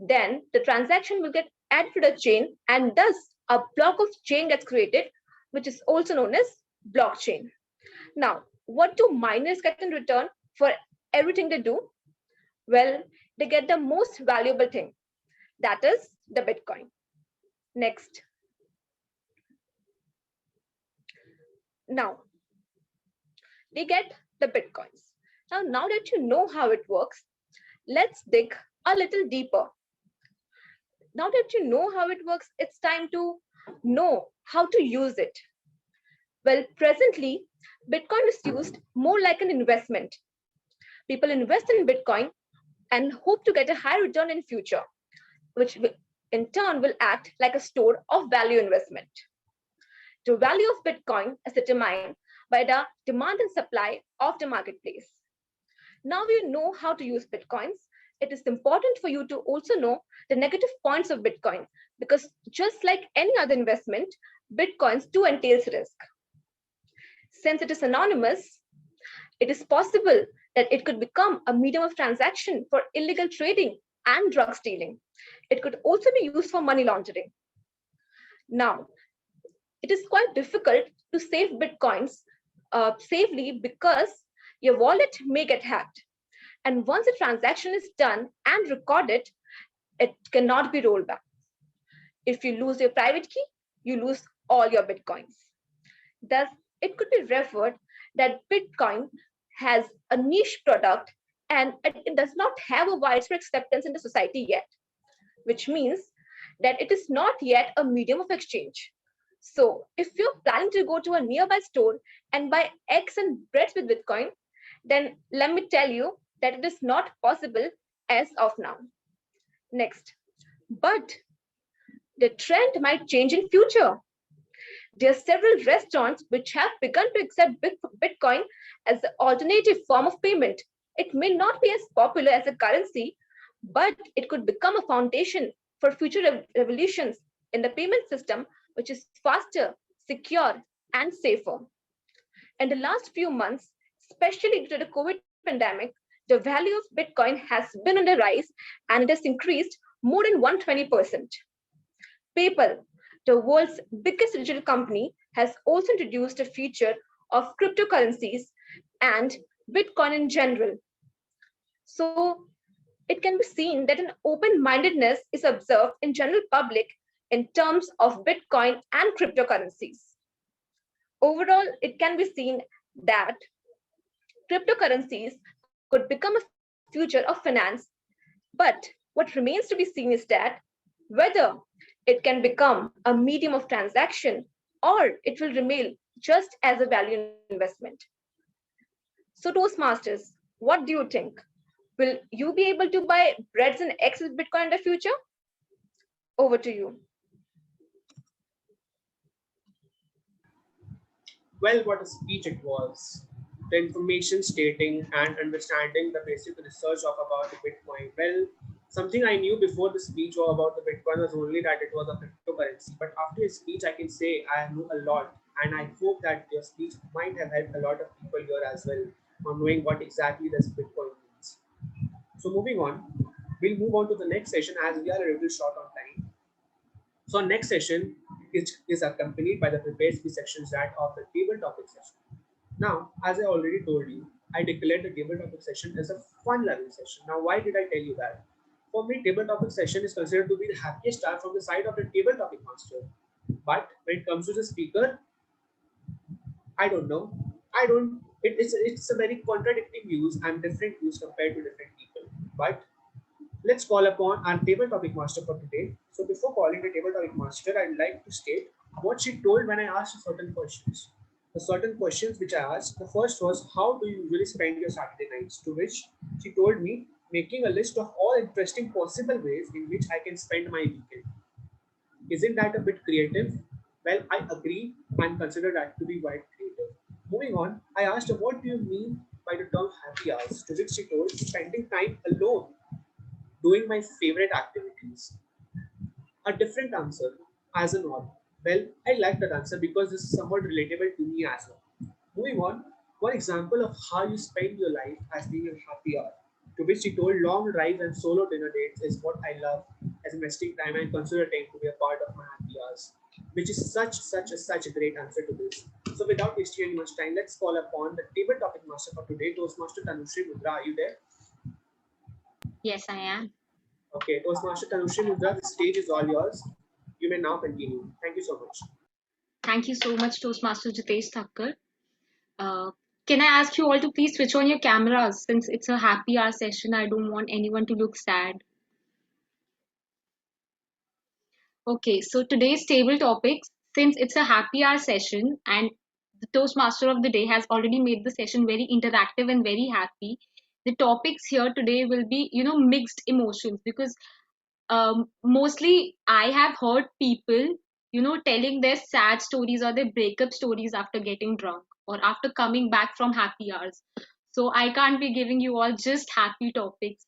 then the transaction will get added to the chain, and thus a block of chain gets created, which is also known as blockchain. Now, what do miners get in return for everything they do? Well, they get the most valuable thing, that is the Bitcoin. Next. Now, they get the Bitcoins. Now that you know how it works, let's dig a little deeper. Now that you know how it works, it's time to know how to use it. Well, presently, Bitcoin is used more like an investment. People invest in Bitcoin and hope to get a high return in future, which in turn will act like a store of value investment. The value of Bitcoin is determined by the demand and supply of the marketplace. Now you know how to use Bitcoins. It is important for you to also know the negative points of Bitcoin, because just like any other investment, Bitcoins too entails risk. Since it is anonymous, it is possible that it could become a medium of transaction for illegal trading and drug stealing. It could also be used for money laundering. Now, it is quite difficult to save Bitcoins safely because your wallet may get hacked. And once a transaction is done and recorded, it cannot be rolled back. If you lose your private key, you lose all your Bitcoins. Thus, it could be referred that Bitcoin has a niche product and it does not have a widespread acceptance in the society yet, which means that it is not yet a medium of exchange. So if you're planning to go to a nearby store and buy eggs and breads with Bitcoin, then let me tell you that it is not possible as of now. Next, but the trend might change in future. There are several restaurants which have begun to accept Bitcoin as the alternative form of payment. It may not be as popular as a currency, but it could become a foundation for future revolutions in the payment system, which is faster, secure, and safer. In the last few months, especially due to the COVID pandemic, the value of Bitcoin has been on the rise and it has increased more than 120%. PayPal, the world's biggest digital company, has also introduced a feature of cryptocurrencies and Bitcoin in general. So it can be seen that an open-mindedness is observed in general public in terms of Bitcoin and cryptocurrencies. Overall, it can be seen that cryptocurrencies could become a future of finance, but what remains to be seen is that whether it can become a medium of transaction or it will remain just as a value investment. So Toastmasters, what do you think? Will you be able to buy breads and eggs with Bitcoin in the future? Over to you. Well, what a speech it was. The information stating and understanding the basic research of about the Bitcoin. Well, something I knew before the speech about the Bitcoin was only that it was a cryptocurrency. But after his speech, I can say I know a lot. And I hope that your speech might have helped a lot of people here as well on knowing what exactly this Bitcoin means. So moving on, we'll move on to the next session as we are a little short on time. So our next session is accompanied by the prepared speech sections that of the table topic session. Now, as I already told you, I declared the table topic session as a fun learning session. Now, why did I tell you that? For me, table topic session is considered to be the happiest star from the side of the table topic master. But when it comes to the speaker, I don't know. It's a very contradicting views and different views compared to different people. But let's call upon our table topic master for today. So before calling the table topic master, I'd like to state what she told when I asked certain questions. The certain questions which I asked, the first was, how do you usually spend your Saturday nights? To which she told me, making a list of all interesting possible ways in which I can spend my weekend. Isn't that a bit creative? Well, I agree and consider that to be quite creative. Moving on, I asked her, what do you mean by the term happy hours? To which she told, spending time alone, doing my favorite activities. A different answer as an all. Well, I like that answer because this is somewhat relatable to me as well. Moving on, one example of how you spend your life as being a happy hour. To which she told, long drives and solo dinner dates is what I love as investing time and consider time to be a part of my happy hours. Which is such a great answer to this. So without wasting any much time, let's call upon the table topic master for today, Toastmaster Tanushree Mundra. Are you there? Yes, I am. Okay, Toastmaster Tanushree Mundra, the stage is all yours. You may now continue. Thank you so much. Thank you so much, Toastmaster Jitesh Thakkar. Can I ask you all to please switch on your cameras since it's a happy hour session? I don't want anyone to look sad. Okay, so today's table topics, since it's a happy hour session and the Toastmaster of the day has already made the session very interactive and very happy, the topics here today will be, mixed emotions because mostly I have heard people, telling their sad stories or their breakup stories after getting drunk or after coming back from happy hours. So I can't be giving you all just happy topics.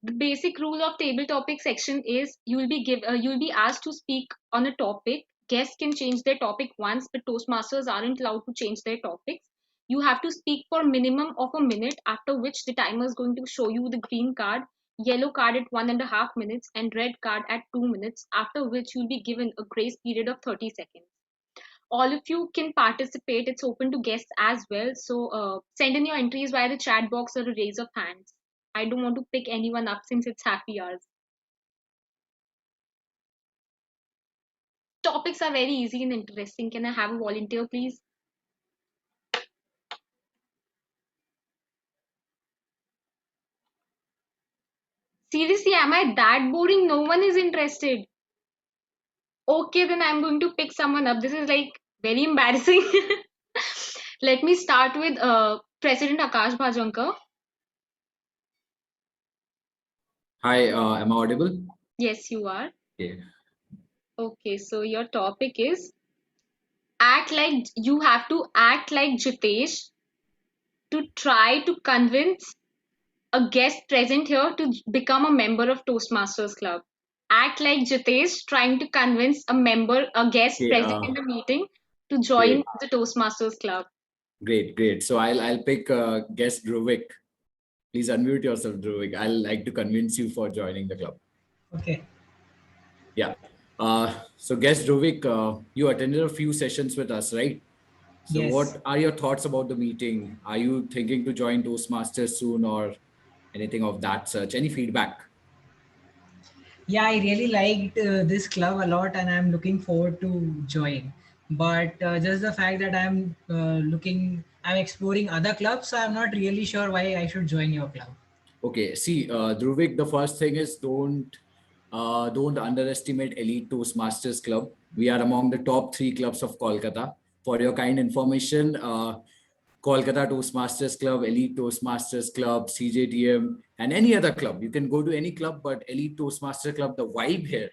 The basic rule of table topic section is you'll be asked to speak on a topic. Guests can change their topic once, but Toastmasters aren't allowed to change their topics. You have to speak for a minimum of a minute, after which the timer is going to show you the green card, yellow card at 1.5 minutes, and red card at 2 minutes, after which you'll be given a grace period of 30 seconds. All of you can participate. It's open to guests as well. So send in your entries via the chat box or a raise of hands. I don't want to pick anyone up since it's happy hours. Topics are very easy and interesting. Can I have a volunteer, please? Seriously, am I that boring? No one is interested. Okay, then I'm going to pick someone up. This is like very embarrassing. Let me start with President Akash Bhajankar. Hi, am I audible? Yes, you are. Okay. Okay, so your topic is you have to act like Jitesh to try to convince a guest present here to become a member of Toastmasters Club. Act like Jitesh trying to convince a guest Okay, present in the meeting to join the Toastmasters Club. Great, great. So I'll pick guest Dhruvik. Please unmute yourself, Dhruvik. I'll like to convince you for joining the club. Okay. Yeah. So guest Dhruvik, you attended a few sessions with us, right? So Yes. what are your thoughts about the meeting? Are you thinking to join Toastmasters soon or anything of that such? Any feedback? Yeah, I really liked this club a lot and I'm looking forward to join. But just the fact that I'm exploring other clubs, so I'm not really sure why I should join your club. Okay, see, Dhruvik, the first thing is don't underestimate Elite Toastmasters Club. We are among the top 3 clubs of Kolkata. For your kind information, Kolkata Toastmasters Club, Elite Toastmasters Club, CJTM, and any other club. You can go to any club, but Elite Toastmasters Club, the vibe here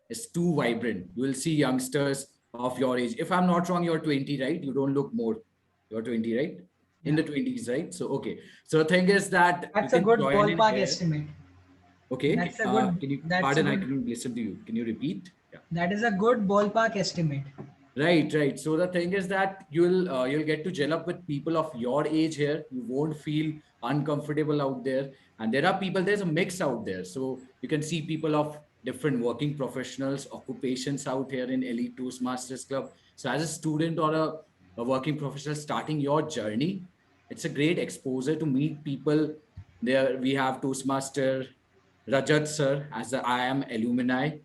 is too vibrant. You will see youngsters of your age. If I'm not wrong, you're 20, right? You don't look more. You're 20, right? In the 20s, right? So, okay. So the thing is that That's you a can good join in ballpark here. estimate. Okay. That's a good. Can you That's pardon? a I good, couldn't listen to you. Can you repeat? Yeah. that is a good ballpark estimate. Right, right. So the thing is that you'll get to gel up with people of your age here. You won't feel uncomfortable out there. And there are people, there's a mix out there. So you can see people of different working professionals, occupations out here in Elite Toastmasters Club. So as a student or a working professional starting your journey, it's a great exposure to meet people. There we have Toastmaster Rajat sir as the IAM alumni.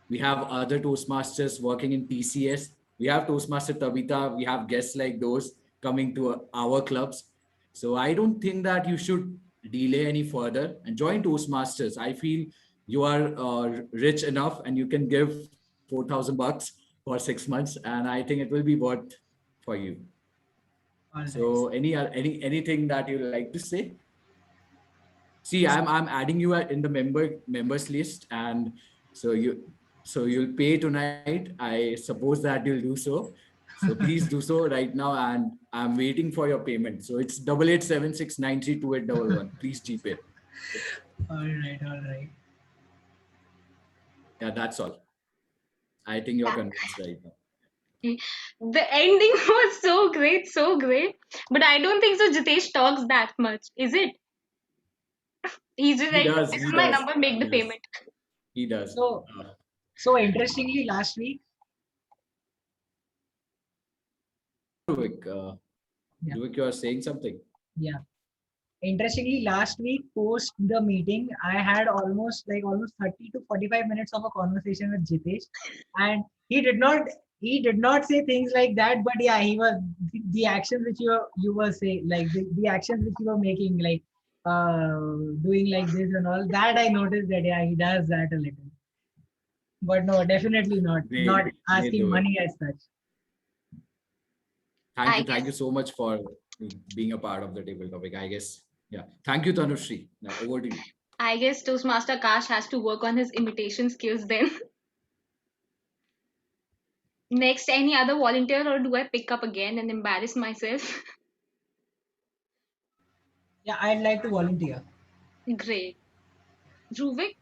We have other Toastmasters working in TCS. We have Toastmaster Tabitha. We have guests like those coming to our clubs. So I don't think that you should delay any further and join Toastmasters. I feel you are rich enough and you can give 4,000 bucks for 6 months, and I think it will be worth for you. All So anything that you like to say? See, I'm adding you in the members list, and so you'll pay tonight. I suppose that you'll do so. So please do so right now, and I'm waiting for your payment. So it's 8876932811. Please GPay. All right, all right. Yeah, that's all. I think you're convinced right now. The ending was so great, so great. But I don't think so. Jitesh talks that much, is it? He's just He like, does. this He is my does. number, make the He does. payment. He does. So interestingly, last week. Dhruvik, you are saying something. Yeah. Interestingly, last week post the meeting, I had almost 30 to 45 minutes of a conversation with Jitesh, and he did not say things like that, but yeah, he was the actions which you were saying, like the actions which you were making, like doing like this and all that. I noticed that yeah, he does that a little, but no, definitely not Great, asking Dhruvik. money as such. Thank you so much for being a part of the table topic. I guess, yeah. Thank you, Tanushree. Now over to you. I guess Toastmaster Kash has to work on his imitation skills then. Next, any other volunteer, or do I pick up again and embarrass myself? Yeah, I'd like to volunteer. Great. Dhruvik,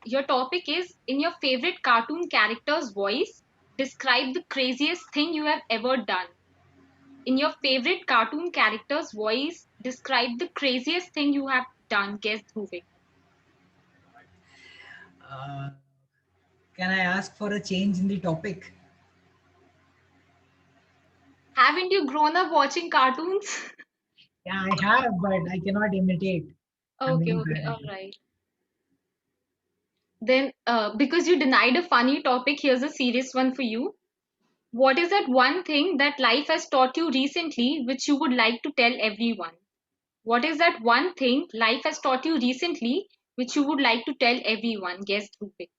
your topic is, in your favorite cartoon character's voice, describe the craziest thing you have ever done. In your favorite cartoon character's voice, describe the craziest thing you have done. Guess Dhruvik. Can I ask for a change in the topic? Haven't you grown up watching cartoons? Yeah, I have, but I cannot imitate. Okay, all right. Then, because you denied a funny topic, here's a serious one for you. What is that one thing that life has taught you recently which you would like to tell everyone? What is that one thing life has taught you recently which you would like to tell everyone? Guess Dhruvik.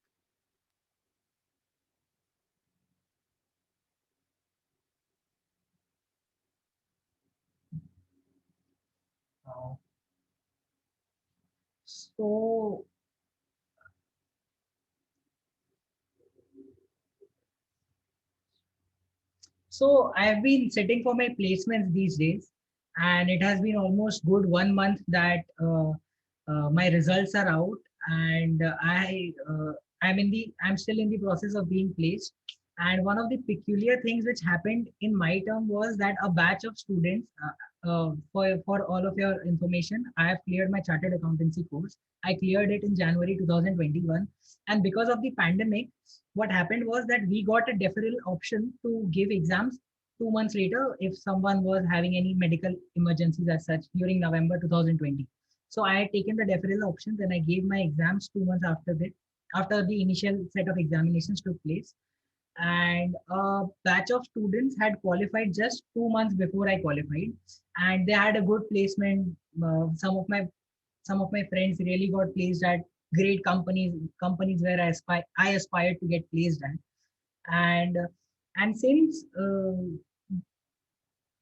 So, I have been sitting for my placements these days, and it has been almost good 1 month that my results are out, and I'm still in the process of being placed. And one of the peculiar things which happened in my term was that a batch of students, for all of your information, I have cleared my chartered accountancy course. I cleared it in January 2021. And because of the pandemic, what happened was that we got a deferral option to give exams 2 months later if someone was having any medical emergencies as such during November 2020. So I had taken the deferral options and I gave my exams 2 months after that, after the initial set of examinations took place. And a batch of students had qualified just 2 months before I qualified, and they had a good placement. Some of my friends really got placed at great companies where I aspired to get placed at. And since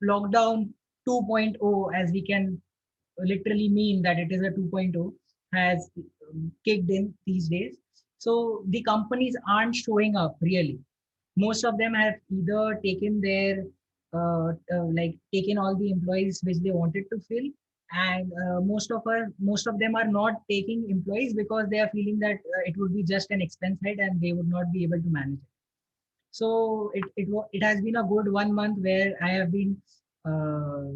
lockdown 2.0, as we can literally mean that it is a 2.0, has kicked in these days, so the companies aren't showing up really. Most of them have either taken their like taken all the employees which they wanted to fill, and most of them are not taking employees because they are feeling that it would be just an expense head and they would not be able to manage it. So it has been a good 1 month where I have been uh,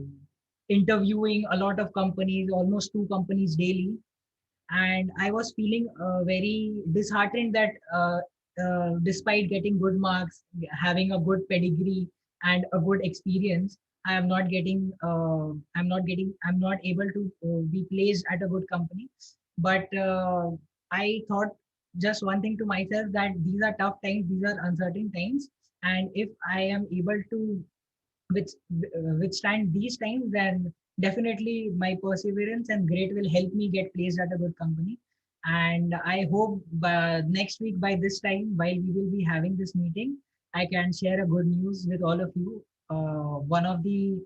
interviewing a lot of companies, almost 2 companies daily, and I was feeling very disheartened that despite getting good marks, having a good pedigree and a good experience, I'm not able to be placed at a good company. But I thought just one thing to myself, that these are tough times, these are uncertain times, and if I am able to withstand these times, then definitely my perseverance and grit will help me get placed at a good company. And I hope by next week, by this time, while we will be having this meeting, I can share a good news with all of you. Uh, one of the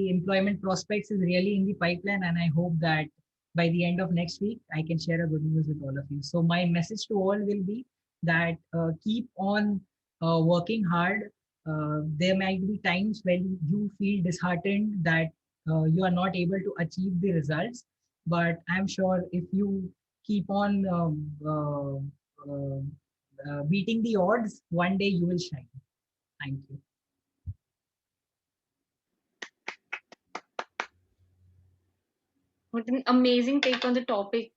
employment prospects is really in the pipeline, and I hope that by the end of next week, I can share a good news with all of you. So my message to all will be that keep on working hard. There might be times when you feel disheartened that you are not able to achieve the results, but I'm sure if you keep on beating the odds, one day you will shine. Thank you. What an amazing take on the topic.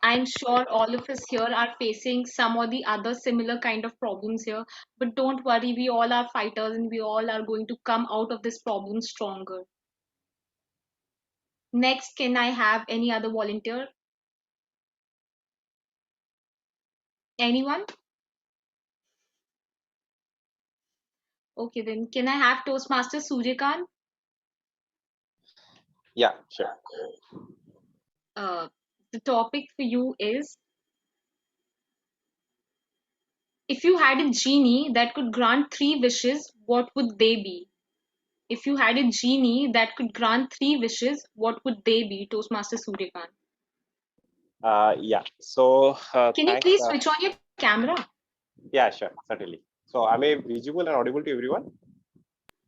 I'm sure all of us here are facing some or the other similar kind of problems here. But don't worry, we all are fighters and we all are going to come out of this problem stronger. Next, can I have any other volunteer? Anyone? Okay, then can I have Toastmaster Suryakant? Yeah, sure. The topic for you is, if you had a genie that could grant 3 wishes, what would they be? If you had a genie that could grant 3 wishes, what would they be, Toastmaster Suryakant? Yeah. So Can you thanks. please switch on your camera? Yeah, sure, certainly. So am I visible and audible to everyone?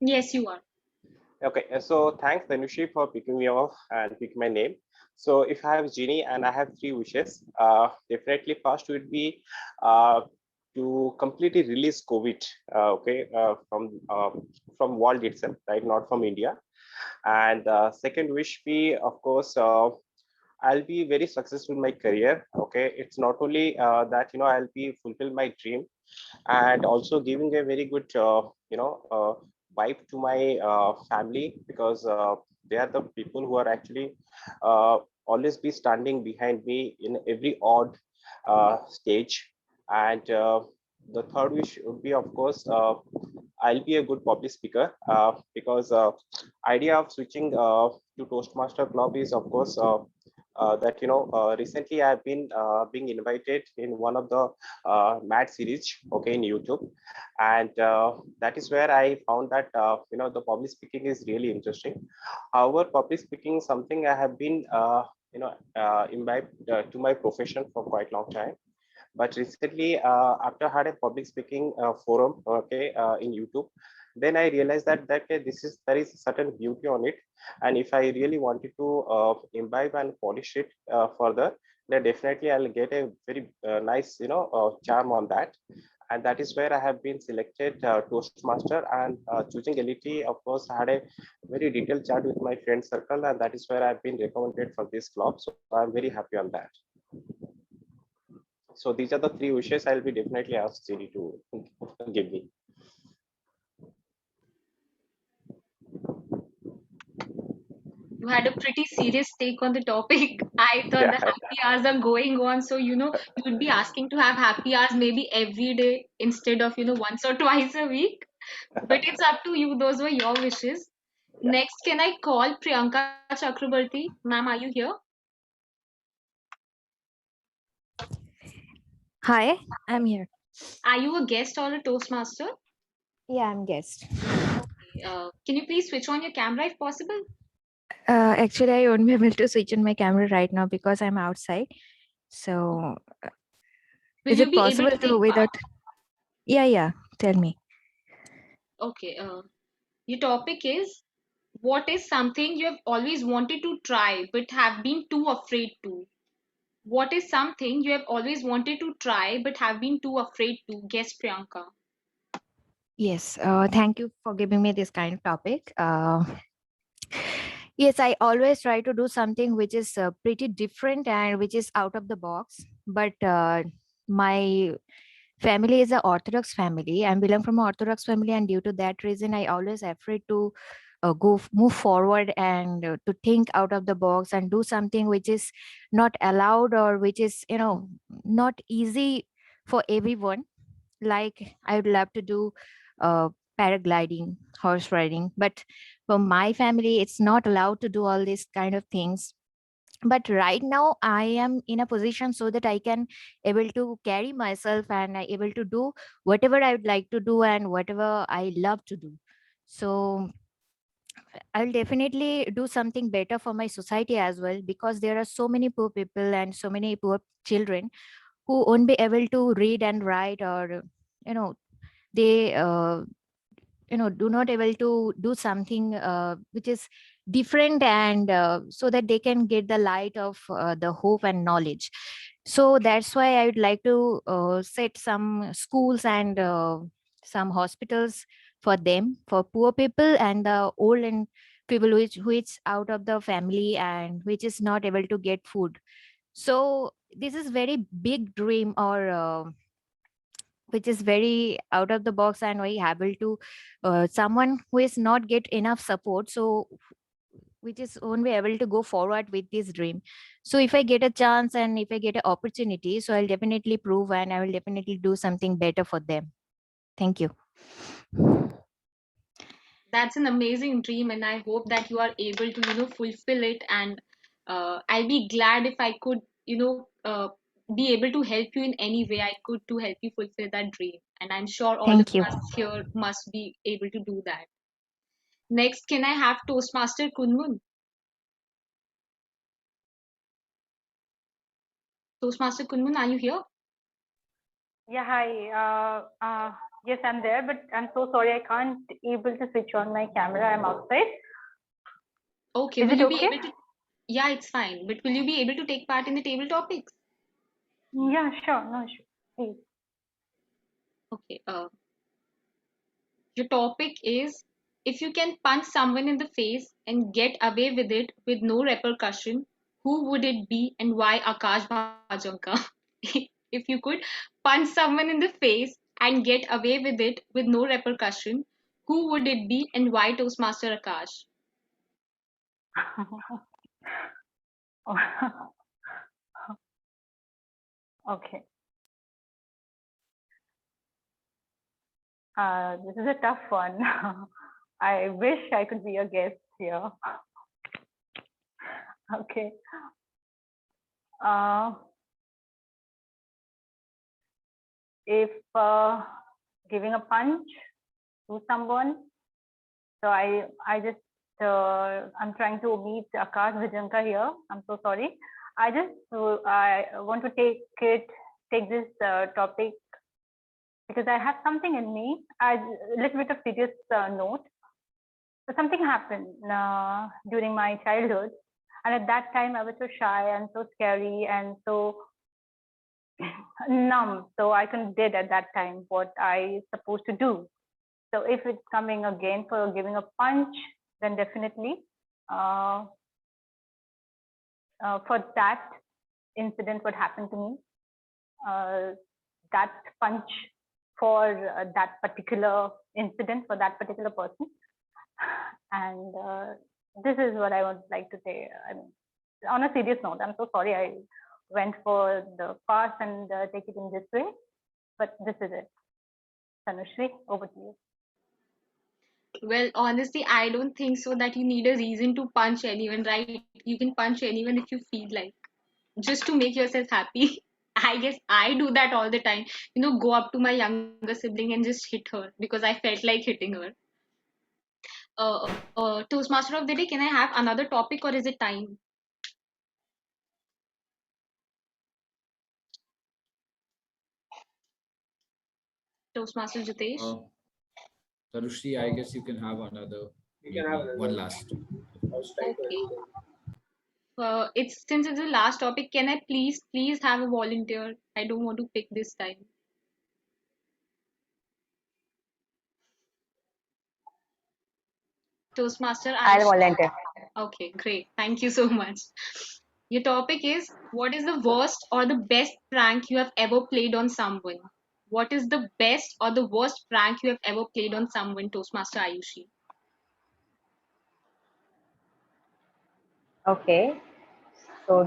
Yes, you are. Okay. So thanks, Dhanushi, for picking me off and picking my name. So if I have genie and I have 3 wishes, definitely first would be to completely release COVID. From world itself, right? Not from India. And second wish be, of course, I'll be very successful in my career. Okay, it's not only that I'll be fulfill my dream, and also giving a very good vibe to my family, because they are the people who are actually always be standing behind me in every odd stage. And the third wish would be, of course, I'll be a good public speaker, because idea of switching to Toastmaster Club is, of course, that recently I've been being invited in one of the Mad series, okay, in YouTube, and that is where I found that the public speaking is really interesting. However, public speaking is something I have been imbibed to my profession for quite long time. But recently, after I had a public speaking forum, okay, in YouTube, then I realized that there is a certain beauty on it, and if I really wanted to imbibe and polish it further, then definitely I'll get a very nice, charm on that. And that is where I have been selected Toastmaster, and choosing Elite, of course, I had a very detailed chat with my friend circle, and that is where I've been recommended for this club. So I'm very happy on that. So these are the 3 wishes I'll be definitely asked Siri to give me. You had a pretty serious take on the topic. I thought Yeah. the happy hours are going on, so you would be asking to have happy hours maybe every day instead of once or twice a week. But it's up to you. Those were your wishes. Yeah. Next, can I call Priyanka Chakrabarti? Ma'am, are you here? Hi, I'm here. Are you a guest or a Toastmaster? Yeah, I'm guest. Can you please switch on your camera if possible? Actually, I won't be able to switch on my camera right now because I'm outside. So, Will is you it be able possible to to take without? Yeah. Tell me. Okay. Your topic is, what is something you have always wanted to try but have been too afraid to? What is something you have always wanted to try but have been too afraid to? Guess Priyanka. Yes. Thank you for giving me this kind of topic. Yes, I always try to do something which is pretty different and which is out of the box. But my family is an Orthodox family. I belong from an Orthodox family, and due to that reason, I always afraid to move forward and to think out of the box and do something which is not allowed or which is not easy for everyone. Like I would love to do paragliding, horse riding, but for my family, it's not allowed to do all these kind of things. But right now I am in a position so that I can able to carry myself and I able to do whatever I would like to do and whatever I love to do. So I'll definitely do something better for my society as well, because there are so many poor people and so many poor children who won't be able to read and write, or you know they do not able to do something which is different, and so that they can get the light of the hope and knowledge. So that's why I would like to set some schools and some hospitals for them, for poor people and the old and people who is out of the family and which is not able to get food. So this is very big dream, or which is very out of the box and very able to someone who is not get enough support, so which is only able to go forward with this dream. So if I get a chance and if I get an opportunity, so I'll definitely prove and I will definitely do something better for them. Thank you. That's an amazing dream, and I hope that you are able to fulfill it. And I'll be glad if I could be able to help you in any way I could to help you fulfill that dream. And I'm sure all of Thank you. us here must be able to do that. Next, can I have Toastmaster Kunmun? Toastmaster Kunmun, are you here? Yeah, hi. Yes, I'm there, but I'm so sorry I can't able to switch on my camera. I'm outside. Okay, Is will it you okay? be able to? Yeah, it's fine. But will you be able to take part in the table topics? Yeah, sure. No, sure. Please. Okay. Your topic is, if you can punch someone in the face and get away with it with no repercussion, who would it be and why Akash Bhajanka? If you could punch someone in the face and get away with it with no repercussion, who would it be and why Toastmaster Akash? Okay. This is a tough one. I wish I could be a guest here. Okay. If giving a punch to someone, so I just I'm trying to meet Akash Bhajanka here. I'm so sorry. I want to take this topic because I have something in me. A little bit of serious note. So something happened during my childhood. And at that time, I was so shy and so scary and so numb. So I couldn't did at that time what I supposed to do. So if it's coming again for giving a punch, then definitely for that incident, what happened to me, that punch for that particular incident for that particular person. And this is what I would like to say. I mean, on a serious note, I'm so sorry I went for the pass and take it in this way, but this is it. Tanushri, over to you. Well, honestly, I don't think so that you need a reason to punch anyone, right? You can punch anyone if you feel like, just to make yourself happy. I guess I do that all the time. Go up to my younger sibling and just hit her because I felt like hitting her. Toastmaster of the day, can I have another topic or is it time? Toastmaster Jitesh? Tanushri, I guess you can have another, You can have one last. Okay. Since it's the last topic, can I please have a volunteer? I don't want to pick this time. Toastmaster, I'll volunteer. Okay, great. Thank you so much. Your topic is, what is the worst or the best prank you have ever played on someone? What is the best or the worst prank you have ever played on someone, Toastmaster Ayushi? Okay. So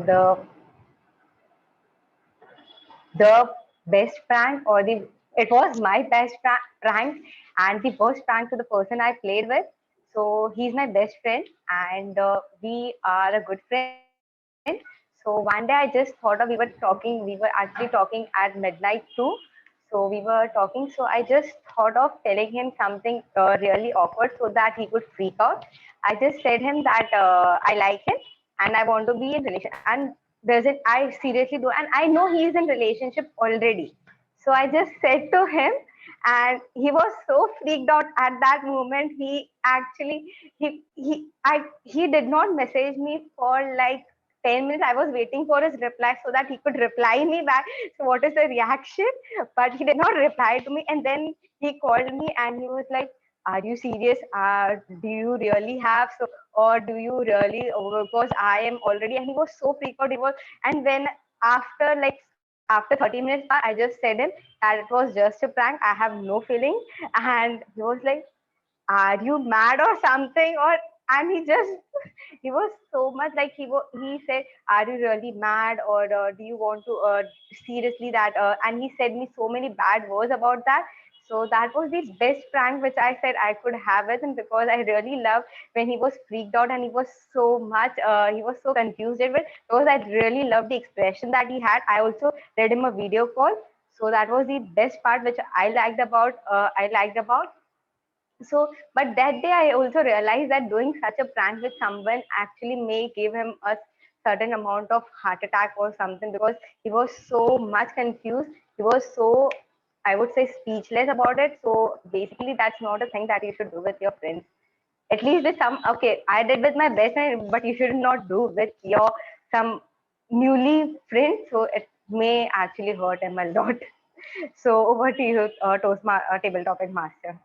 the best prank or it was my best prank and the worst prank to the person I played with. So he's my best friend and we are a good friend. So one day I just thought of, we were actually talking at midnight too. So we were talking. So I just thought of telling him something really awkward so that he could freak out. I just said him that I like him and I want to be in relation. And doesn't I seriously do? And I know he is in relationship already. So I just said to him, and he was so freaked out at that moment. He actually he did not message me for like 10 minutes. I was waiting for his reply so that he could reply me back. So what is the reaction? But he did not reply to me. And then he called me and he was like, are you serious? Do you really have so, or do you really? Because I am already. And he was so freaked out. He was, and when after 30 minutes, I just said him that it was just a prank. I have no feeling. And he was like, are you mad or something? Or and he just he was so much like he said, are you really mad or do you want to seriously that and he said me so many bad words about that. So that was the best prank which I said I could have with him, because I really loved when he was freaked out and he was so much he was so confused with, because I really loved the expression that he had. I also read him a video call. So that was the best part which I liked about. So but that day I also realized that doing such a prank with someone actually may give him a certain amount of heart attack or something, because he was so much confused. He was so, I would say, speechless about it. So basically that's not a thing that you should do with your friends, at least with some. Okay, I did with my best friend, but you should not do with your some newly friend, so it may actually hurt him a lot. So over to you, table topic master.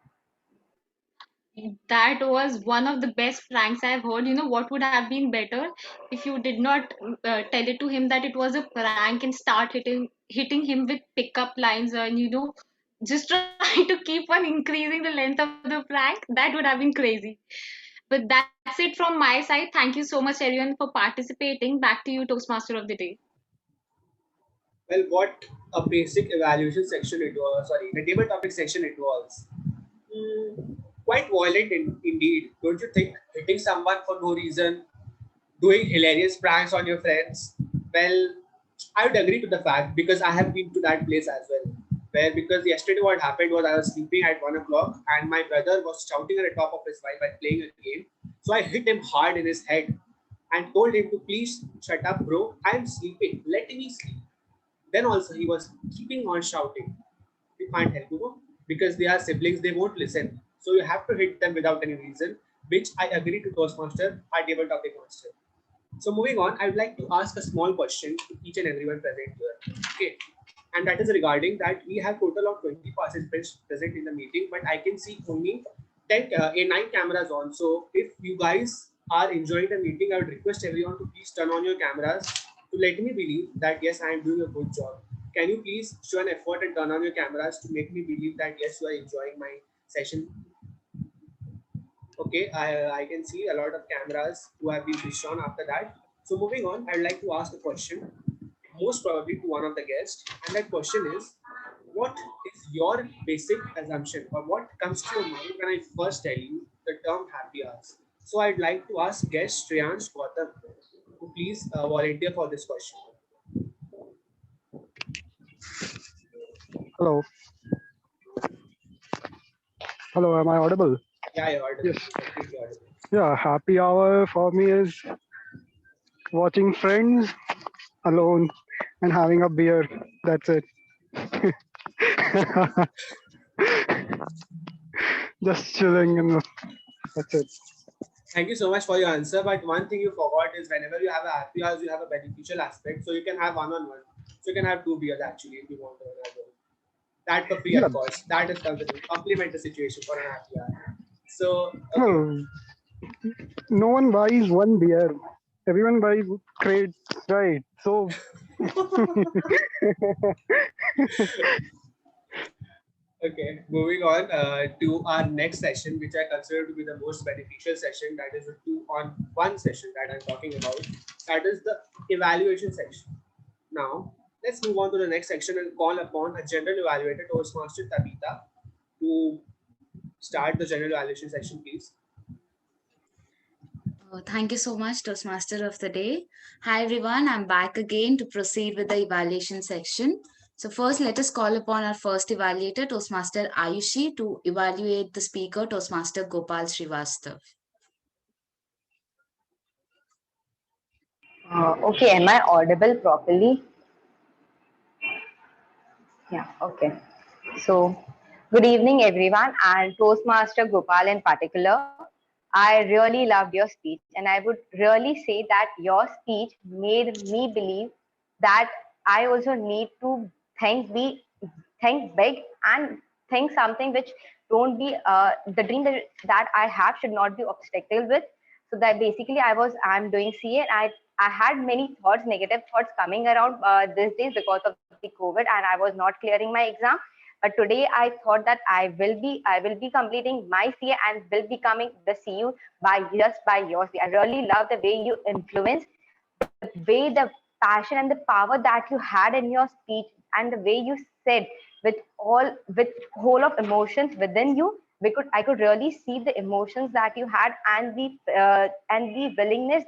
That was one of the best pranks I've heard. What would have been better if you did not tell it to him that it was a prank and start hitting him with pickup lines, and just try to keep on increasing the length of the prank. That would have been crazy. But that's it from my side. Thank you so much, everyone, for participating. Back to you, Toastmaster of the day. Well, what a basic evaluation section it was. Sorry, the table topic section it was. Quite violent indeed. Don't you think? Hitting someone for no reason, doing hilarious pranks on your friends. Well, I would agree to the fact, because I have been to that place as well. Where, because yesterday what happened was I was sleeping at 1 o'clock and my brother was shouting at the top of his voice while playing a game. So I hit him hard in his head and told him to please shut up, bro. I am sleeping. Let me sleep. Then also he was keeping on shouting. We can't help because they are siblings, they won't listen. So you have to hit them without any reason, which I agree to Toastmaster, our table topic master. So moving on, I would like to ask a small question to each and everyone present here. Okay. And that is regarding that we have total of 20 participants present in the meeting, but I can see only 9 cameras on. So if you guys are enjoying the meeting, I would request everyone to please turn on your cameras to let me believe that yes, I am doing a good job. Can you please show an effort and turn on your cameras to make me believe that yes, you are enjoying my session? Okay, I can see a lot of cameras who have been switched on after that. So moving on, I'd like to ask a question, most probably to one of the guests. And that question is, what is your basic assumption or what comes to your mind when I first tell you the term happy hours? So I'd like to ask guest Shreyansh Gautam to please volunteer for this question. Hello. Hello, am I audible? Yeah, you're audible. Yes. Completely audible. Yeah, happy hour for me is watching Friends alone and having a beer. That's it. Just chilling and that's it. Thank you so much for your answer. But one thing you forgot is whenever you have a happy hours, you have a beneficial aspect. So you can have one-on-one. So you can have 2 beers actually if you want to. That for free, Yeah. of course. That is considered compliment the situation for an happy hour. So No, no one buys one beer. Everyone buys crates, right? So okay, moving on to our next session, which I consider to be the most beneficial session. That is the 2-on-1 session that I'm talking about. That is the evaluation section. Now, let's move on to the next section and call upon a general evaluator, Toastmaster Tabitha, to start the general evaluation section, please. Thank you so much, Toastmaster of the Day. Hi, everyone. I'm back again to proceed with the evaluation section. So first, let us call upon our first evaluator, Toastmaster Ayushi, to evaluate the speaker, Toastmaster Gopal Srivastav. Okay, am I audible properly? Yeah, okay. So, good evening, everyone, and Toastmaster Gopal in particular. I really loved your speech, and I would really say that your speech made me believe that I also need to think big and think something which don't be the dream that I have should not be obstacle with. So that basically I'm doing CA and I had many thoughts, negative thoughts coming around these days because of the COVID, and I was not clearing my exam. But today I thought that I will be completing my CA and will becoming the CU by your CA. I really love the way you influence, the way the passion and the power that you had in your speech, and the way you said with whole of emotions within you. I could really see the emotions that you had and the willingness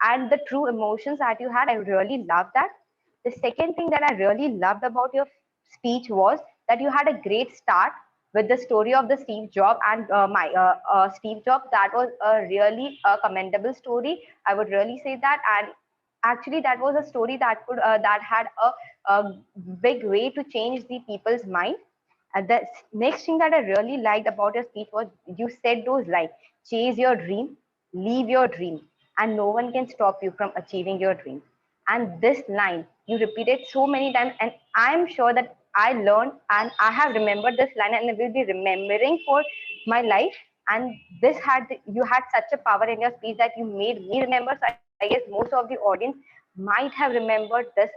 and the true emotions that you had. I really love that. The second thing that I really loved about your speech was that you had a great start with the story of the Steve Jobs and Steve Jobs. That was a really commendable story. I would really say that, and actually that was a story that had a big way to change the people's mind. And the next thing that I really liked about your speech was you said those lines: chase your dream, leave your dream, and no one can stop you from achieving your dream. And this line you repeated so many times, and I'm sure that I learned and I have remembered this line and I will be remembering for my life. And you had such a power in your speech that you made me remember. So I guess most of the audience might have remembered this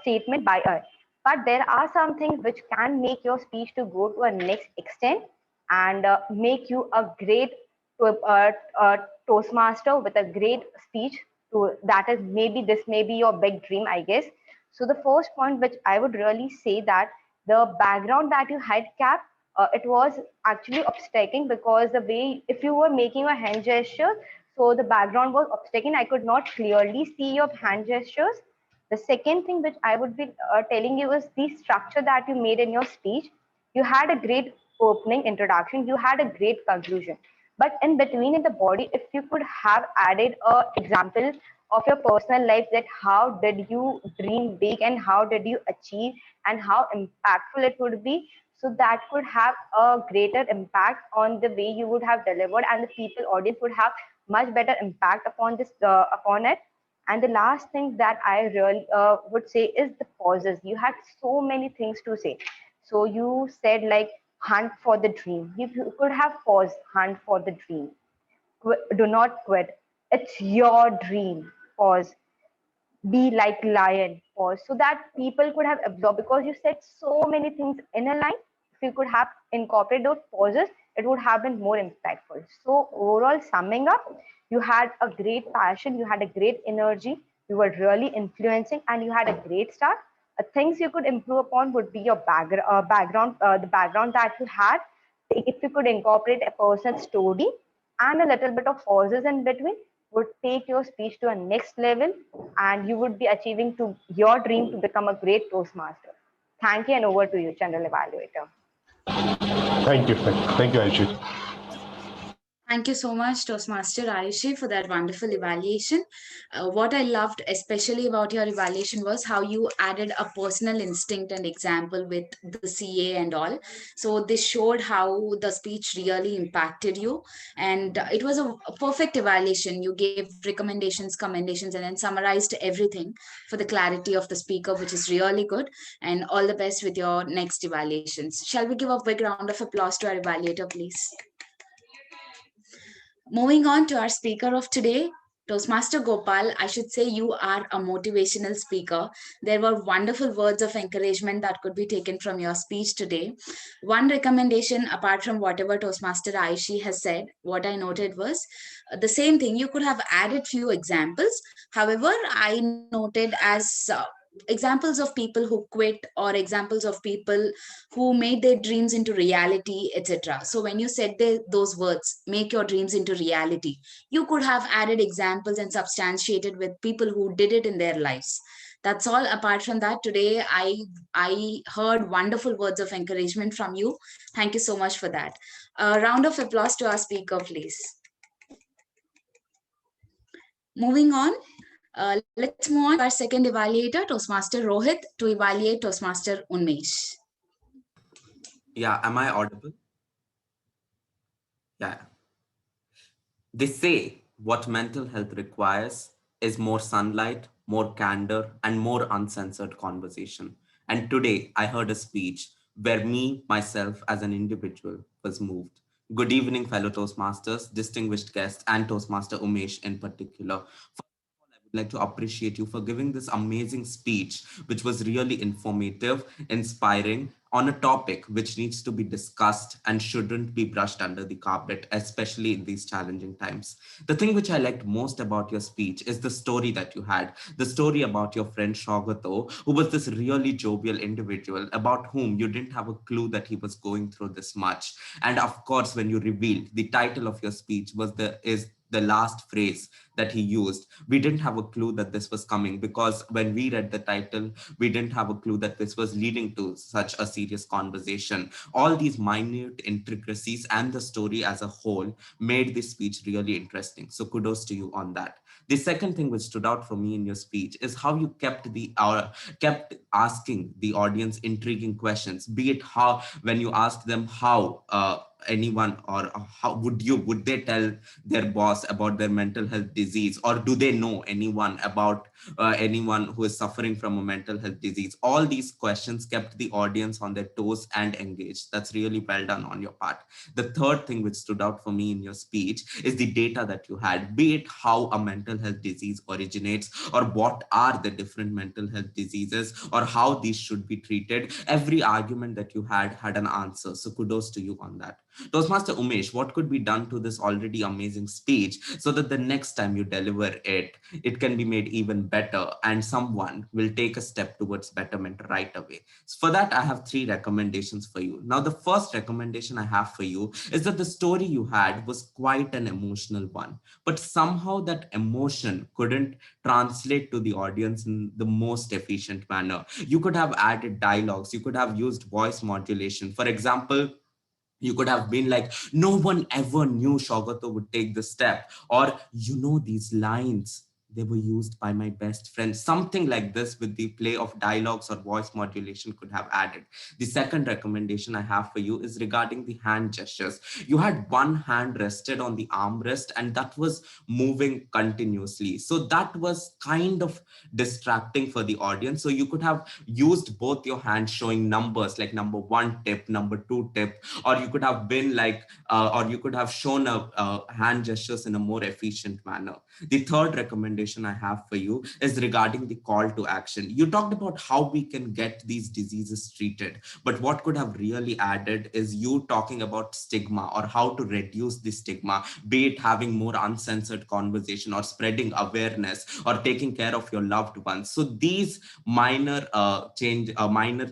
statement by us. But there are some things which can make your speech to go to a next extent and make you a great Toastmaster with a great speech. That is maybe this may be your big dream, I guess. So the first point which I would really say that the background that you had kept, it was actually obstacle because the way if you were making a hand gesture, so the background was obstacle. I could not clearly see your hand gestures. The second thing which I would be telling you is the structure that you made in your speech. You had a great opening introduction, you had a great conclusion. But in between in the body, if you could have added a example of your personal life, that how did you dream big and how did you achieve and how impactful it would be. So that could have a greater impact on the way you would have delivered and the people audience would have much better impact upon this upon it. And the last thing that I really would say is the pauses. You had so many things to say. So you said like hunt for the dream. You could have paused, hunt for the dream. Do not quit. It's your dream. Pause. Be like lion. Pause. So that people could have absorbed, because you said so many things in a line. If you could have incorporated those pauses, it would have been more impactful. So overall, summing up, you had a great passion, you had a great energy, you were really influencing, and you had a great start. Things you could improve upon would be your background, the background that you had. If you could incorporate a person's story and a little bit of pauses in between, would take your speech to a next level, and you would be achieving to your dream to become a great Toastmaster. Thank you, and over to you, General Evaluator. Thank you. Thank you, Ayushi. Thank you so much, Toastmaster Ayushi, for that wonderful evaluation. What I loved especially about your evaluation was how you added a personal instinct and example with the CA and all. So this showed how the speech really impacted you. And it was a perfect evaluation. You gave recommendations, commendations, and then summarized everything for the clarity of the speaker, which is really good. And all the best with your next evaluations. Shall we give a big round of applause to our evaluator, please? Moving on to our speaker of today, Toastmaster Gopal, I should say you are a motivational speaker. There were wonderful words of encouragement that could be taken from your speech today. One recommendation, apart from whatever Toastmaster Ayushi has said, what I noted was the same thing. You could have added few examples. However, I noted as examples of people who quit or examples of people who made their dreams into reality, etc. So when you said those words, make your dreams into reality, you could have added examples and substantiated with people who did it in their lives. That's all. Apart from that, today I heard wonderful words of encouragement from you. Thank you so much for that. A round of applause to our speaker, please. Moving on, let's move on to our second evaluator, Toastmaster Rohit, to evaluate Toastmaster Unmesh. Yeah, am I audible? Yeah. They say what mental health requires is more sunlight, more candor, and more uncensored conversation. And today I heard a speech where me, myself, as an individual, was moved. Good evening, fellow Toastmasters, distinguished guests, and Toastmaster Umesh in particular. Like to appreciate you for giving this amazing speech, which was really informative, inspiring, on a topic which needs to be discussed and shouldn't be brushed under the carpet, especially in these challenging times. The thing which I liked most about your speech is the story that you had, the story about your friend Shogato, who was this really jovial individual about whom you didn't have a clue that he was going through this much. And of course, when you revealed the title of your speech was the last phrase that he used, we didn't have a clue that this was coming, because when we read the title, we didn't have a clue that this was leading to such a serious conversation. All these minute intricacies and the story as a whole made this speech really interesting. So kudos to you on that. The second thing which stood out for me in your speech is how you kept asking the audience intriguing questions, be it how, when you asked them how anyone, or how would they tell their boss about their mental health disease, or do they know anyone about anyone who is suffering from a mental health disease. All these questions kept the audience on their toes and engaged. That's really well done on your part. The third thing which stood out for me in your speech is the data that you had, be it how a mental health disease originates, or what are the different mental health diseases, or how these should be treated. Every argument that you had an answer. So kudos to you on that. Toastmaster Umesh, what could be done to this already amazing speech so that the next time you deliver it, it can be made even better and someone will take a step towards betterment right away? So for that, I have 3 recommendations for you. Now, the first recommendation I have for you is that the story you had was quite an emotional one, but somehow that emotion couldn't translate to the audience in the most efficient manner. You could have added dialogues, you could have used voice modulation. For example, you could have been like, no one ever knew Shogato would take this step, or these lines they were used by my best friend. Something like this with the play of dialogues or voice modulation could have added. The second recommendation I have for you is regarding the hand gestures. You had one hand rested on the armrest and that was moving continuously. So that was kind of distracting for the audience. So you could have used both your hands showing numbers like number 1 tip, number 2 tip, or you could have been like, or you could have shown hand gestures in a more efficient manner. The third recommendation I have for you is regarding the call to action. You talked about how we can get these diseases treated, but what could have really added is you talking about stigma or how to reduce the stigma, be it having more uncensored conversation or spreading awareness or taking care of your loved ones. So these minor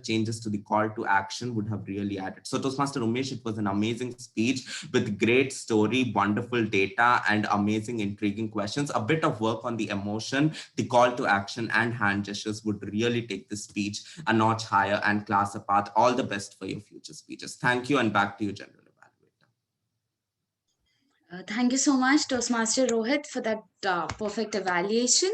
changes to the call to action would have really added. So Toastmaster Umesh, it was an amazing speech with great story, wonderful data, and amazing intriguing questions. A bit of work on the emotion, the call to action, and hand gestures would really take the speech a notch higher and class apart. All the best for your future speeches. Thank you, and back to you, General. Thank you so much, Toastmaster Rohit, for that perfect evaluation.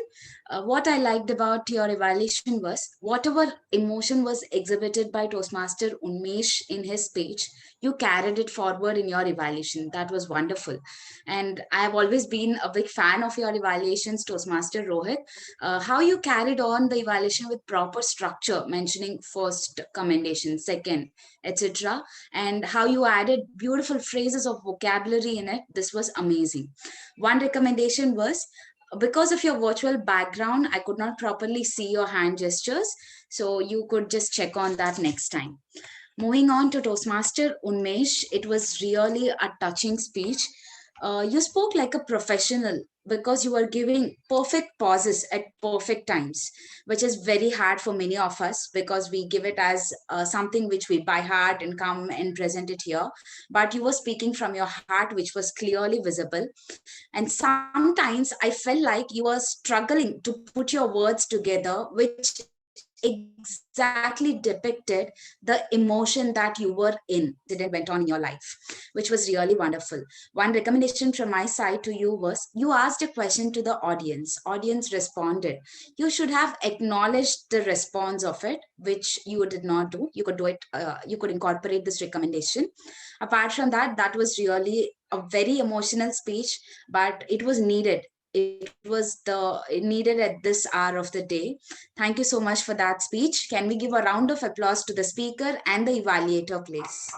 What I liked about your evaluation was whatever emotion was exhibited by Toastmaster Unmesh in his speech, you carried it forward in your evaluation. That was wonderful. And I have always been a big fan of your evaluations, Toastmaster Rohit. How you carried on the evaluation with proper structure, mentioning first commendation, second, etc., and how you added beautiful phrases of vocabulary in it. This was amazing. One recommendation was, because of your virtual background, I could not properly see your hand gestures, so you could just check on that next time. Moving on to Toastmaster Unmesh, it was really a touching speech. You spoke like a professional because you were giving perfect pauses at perfect times, which is very hard for many of us because we give it as something which we by heart and come and present it here. But you were speaking from your heart, which was clearly visible. And sometimes I felt like you were struggling to put your words together, which exactly depicted the emotion that you were in that went on in your life, which was really wonderful. One recommendation from my side to you was, you asked a question to the audience responded. You should have acknowledged the response of it, which you did not do. You could do it, you could incorporate this recommendation. Apart from that, that was really a very emotional speech, but it was needed. It was needed at this hour of the day. Thank you so much for that speech. Can we give a round of applause to the speaker and the evaluator, please?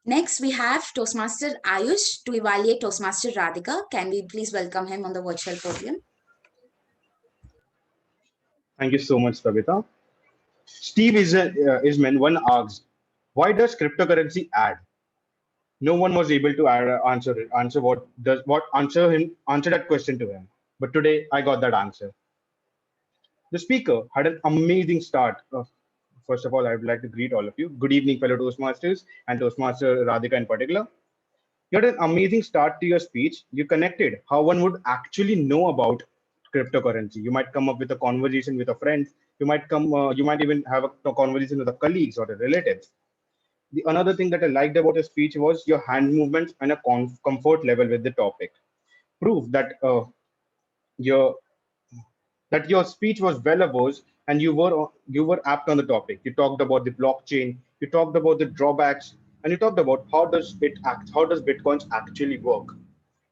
Next, we have Toastmaster Ayush to evaluate Toastmaster Radhika. Can we please welcome him on the virtual podium? Thank you so much, Kavita. Steve Isman one asked, why does cryptocurrency add? No one was able to answer that question to him. But today I got that answer. The speaker had an amazing start. First of all, I would like to greet all of you. Good evening, fellow Toastmasters and Toastmaster Radhika in particular. You had an amazing start to your speech. You connected how one would actually know about cryptocurrency. You might come up with a conversation with a friend. You might even have a conversation with a colleagues or a relatives. The another thing that I liked about your speech was your hand movements and a comfort level with the topic. Proof that your speech was well versed and you were apt on the topic. You talked about the blockchain. You talked about the drawbacks, and you talked about how does Bitcoins actually work.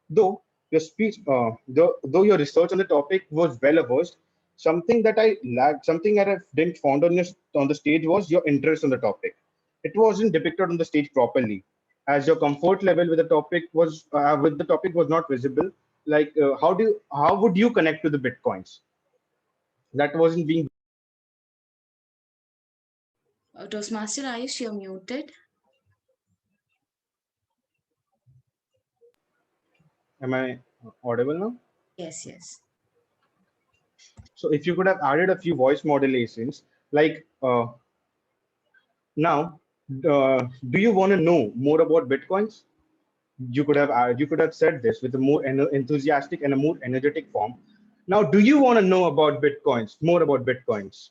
Though your speech, though your research on the topic was well versed, something that I lacked, something that I didn't found on the stage was your interest on the topic. It wasn't depicted on the stage properly, as your comfort level with the topic was not visible. Like how would you connect to the Bitcoins? That wasn't being. Toastmaster Ayush, you're muted. Am I audible now? Yes, yes. So if you could have added a few voice modulations, like now, do you want to know more about Bitcoins? You could have said this with a more enthusiastic and a more energetic form. Now, do you want to know about Bitcoins, more about Bitcoins?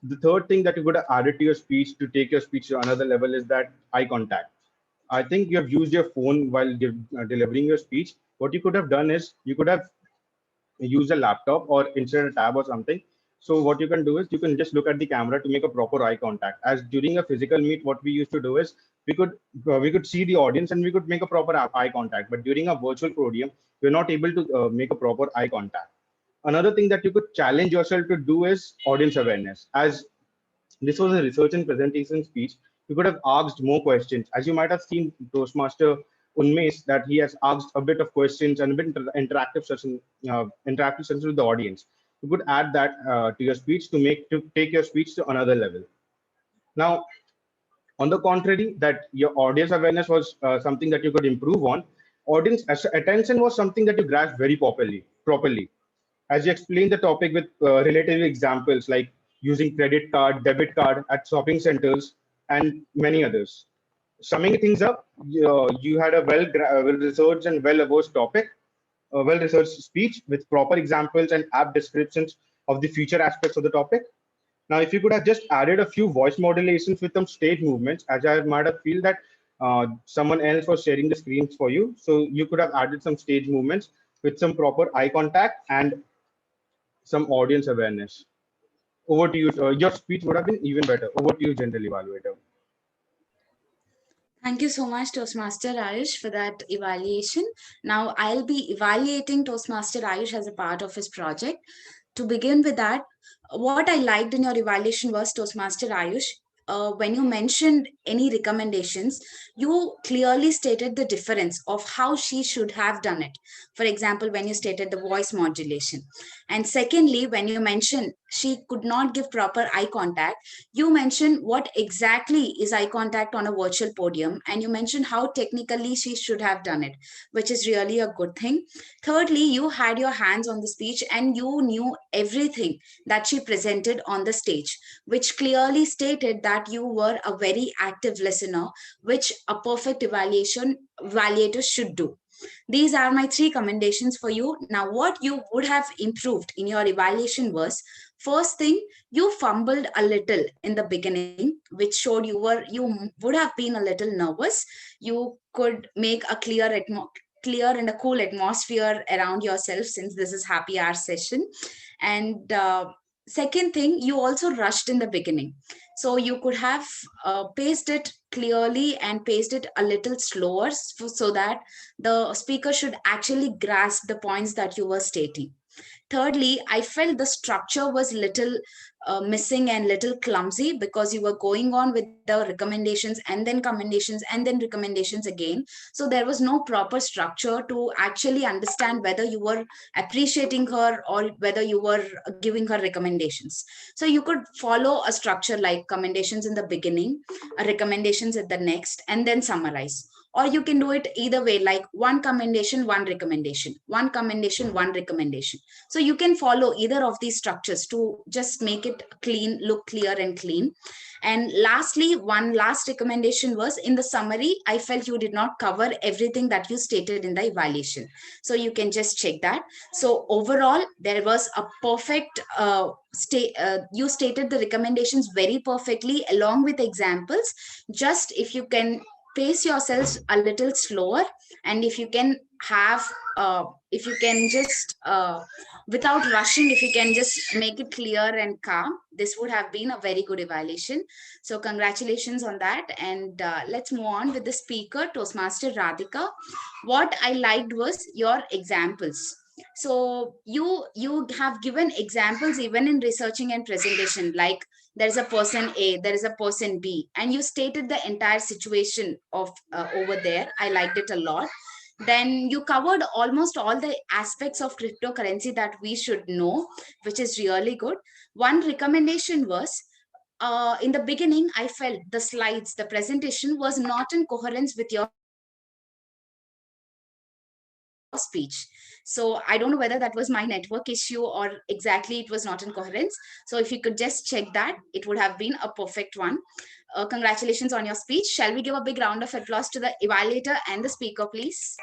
The third thing that you could have added to your speech to take your speech to another level is that eye contact. I think you have used your phone while delivering your speech. What you could have done is you could have used a laptop or insert a tab or something. So what you can do is you can just look at the camera to make a proper eye contact. As during a physical meet, what we used to do is we could see the audience and we could make a proper eye contact. But during a virtual podium, we're not able to make a proper eye contact. Another thing that you could challenge yourself to do is audience awareness. As this was a research and presentation speech, you could have asked more questions. As you might have seen Toastmaster Unmesh, that he has asked a bit of questions and a bit interactive session with the audience. You could add that to your speech to take your speech to another level. Now, on the contrary, that your audience awareness was something that you could improve on. Audience attention was something that you grasped very properly. As you explained the topic with relative examples like using credit card, debit card at shopping centers, and many others. Summing things up, you had a well-researched and well-versed topic, a well-researched speech with proper examples and apt descriptions of the future aspects of the topic. Now, if you could have just added a few voice modulations with some stage movements, as I might have feel that someone else was sharing the screens for you, so you could have added some stage movements with some proper eye contact and some audience awareness. Over to you. Your speech would have been even better. Over to you, general evaluator. Thank you so much, Toastmaster Ayush, for that evaluation. Now, I'll be evaluating Toastmaster Ayush as a part of his project. To begin with that, what I liked in your evaluation was, Toastmaster Ayush, when you mentioned any recommendations, you clearly stated the difference of how she should have done it. For example, when you stated the voice modulation. And secondly, when you mentioned she could not give proper eye contact, you mentioned what exactly is eye contact on a virtual podium, and you mentioned how technically she should have done it, which is really a good thing. Thirdly, you had your hands on the speech and you knew everything that she presented on the stage, which clearly stated that you were a very active listener, which a perfect evaluator should do. These are my 3 commendations for you. Now, what you would have improved in your evaluation was, first thing, you fumbled a little in the beginning, which showed you would have been a little nervous. You could make a clear and a cool atmosphere around yourself, since this is happy hour session. And second thing, you also rushed in the beginning. So you could have paced it clearly and paced it a little slower so that the speaker should actually grasp the points that you were stating. Thirdly, I felt the structure was little missing and little clumsy, because you were going on with the recommendations and then commendations and then recommendations again. So there was no proper structure to actually understand whether you were appreciating her or whether you were giving her recommendations. So you could follow a structure like commendations in the beginning, recommendations at the next, and then summarize. Or you can do it either way, like 1 commendation, 1 recommendation, 1 commendation, 1 recommendation. So you can follow either of these structures to just make it clean, look clear and clean. And lastly, one last recommendation was, in the summary, I felt you did not cover everything that you stated in the evaluation. So you can just check that. So overall, there was a perfect you stated the recommendations very perfectly along with examples. Just if you can pace yourselves a little slower, and if you can have if you can just without rushing, if you can just make it clear and calm, this would have been a very good evaluation. So congratulations on that. And let's move on with the speaker, Toastmaster Radhika. What I liked was your examples. So you have given examples even in researching and presentation, like there is a person A, there is a person B, and you stated the entire situation of over there. I liked it a lot. Then you covered almost all the aspects of cryptocurrency that we should know, which is really good. One recommendation was, in the beginning, I felt the slides, the presentation was not in coherence with your speech. So I don't know whether that was my network issue or exactly it was not in coherence. So if you could just check that, it would have been a perfect one. Congratulations on your speech. Shall we give a big round of applause to the evaluator and the speaker, please?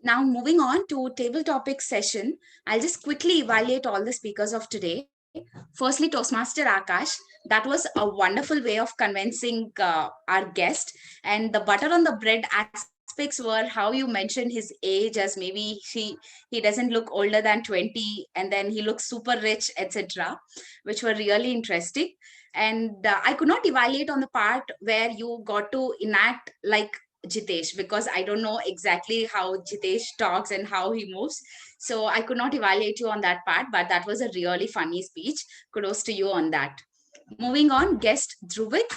Now moving on to table topic session, I'll just quickly evaluate all the speakers of today. Firstly, Toastmaster Akash, that was a wonderful way of convincing our guest. And the butter on the bread aspects were how you mentioned his age, as maybe he doesn't look older than 20, and then he looks super rich, etc., which were really interesting. And I could not evaluate on the part where you got to enact like Jitesh, because I don't know exactly how Jitesh talks and how he moves. So I could not evaluate you on that part, but that was a really funny speech. Kudos to you on that. Moving on, guest Dhruvik.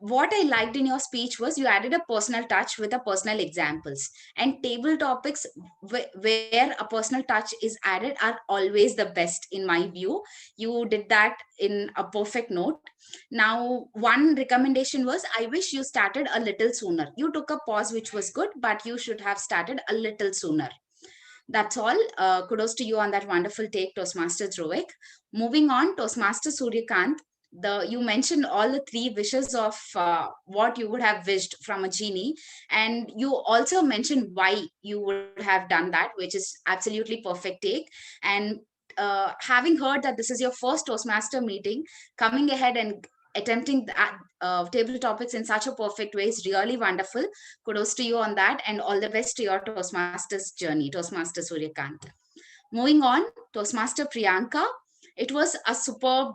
What I liked in your speech was you added a personal touch with a personal examples, and table topics where a personal touch is added are always the best in my view. You did that in a perfect note. Now, one recommendation was I wish you started a little sooner. You took a pause, which was good, but you should have started a little sooner. That's all. Kudos to you on that wonderful take, Toastmaster Dhruvik. Moving on, Toastmaster Suryakant, you mentioned all the three wishes of what you would have wished from a genie, and you also mentioned why you would have done that, which is absolutely perfect take. And having heard that this is your first Toastmaster meeting, coming ahead and attempting that table topics in such a perfect way is really wonderful. Kudos to you on that, and all the best to your Toastmasters journey, Toastmaster Suryakant. Moving on, Toastmaster Priyanka, it was a superb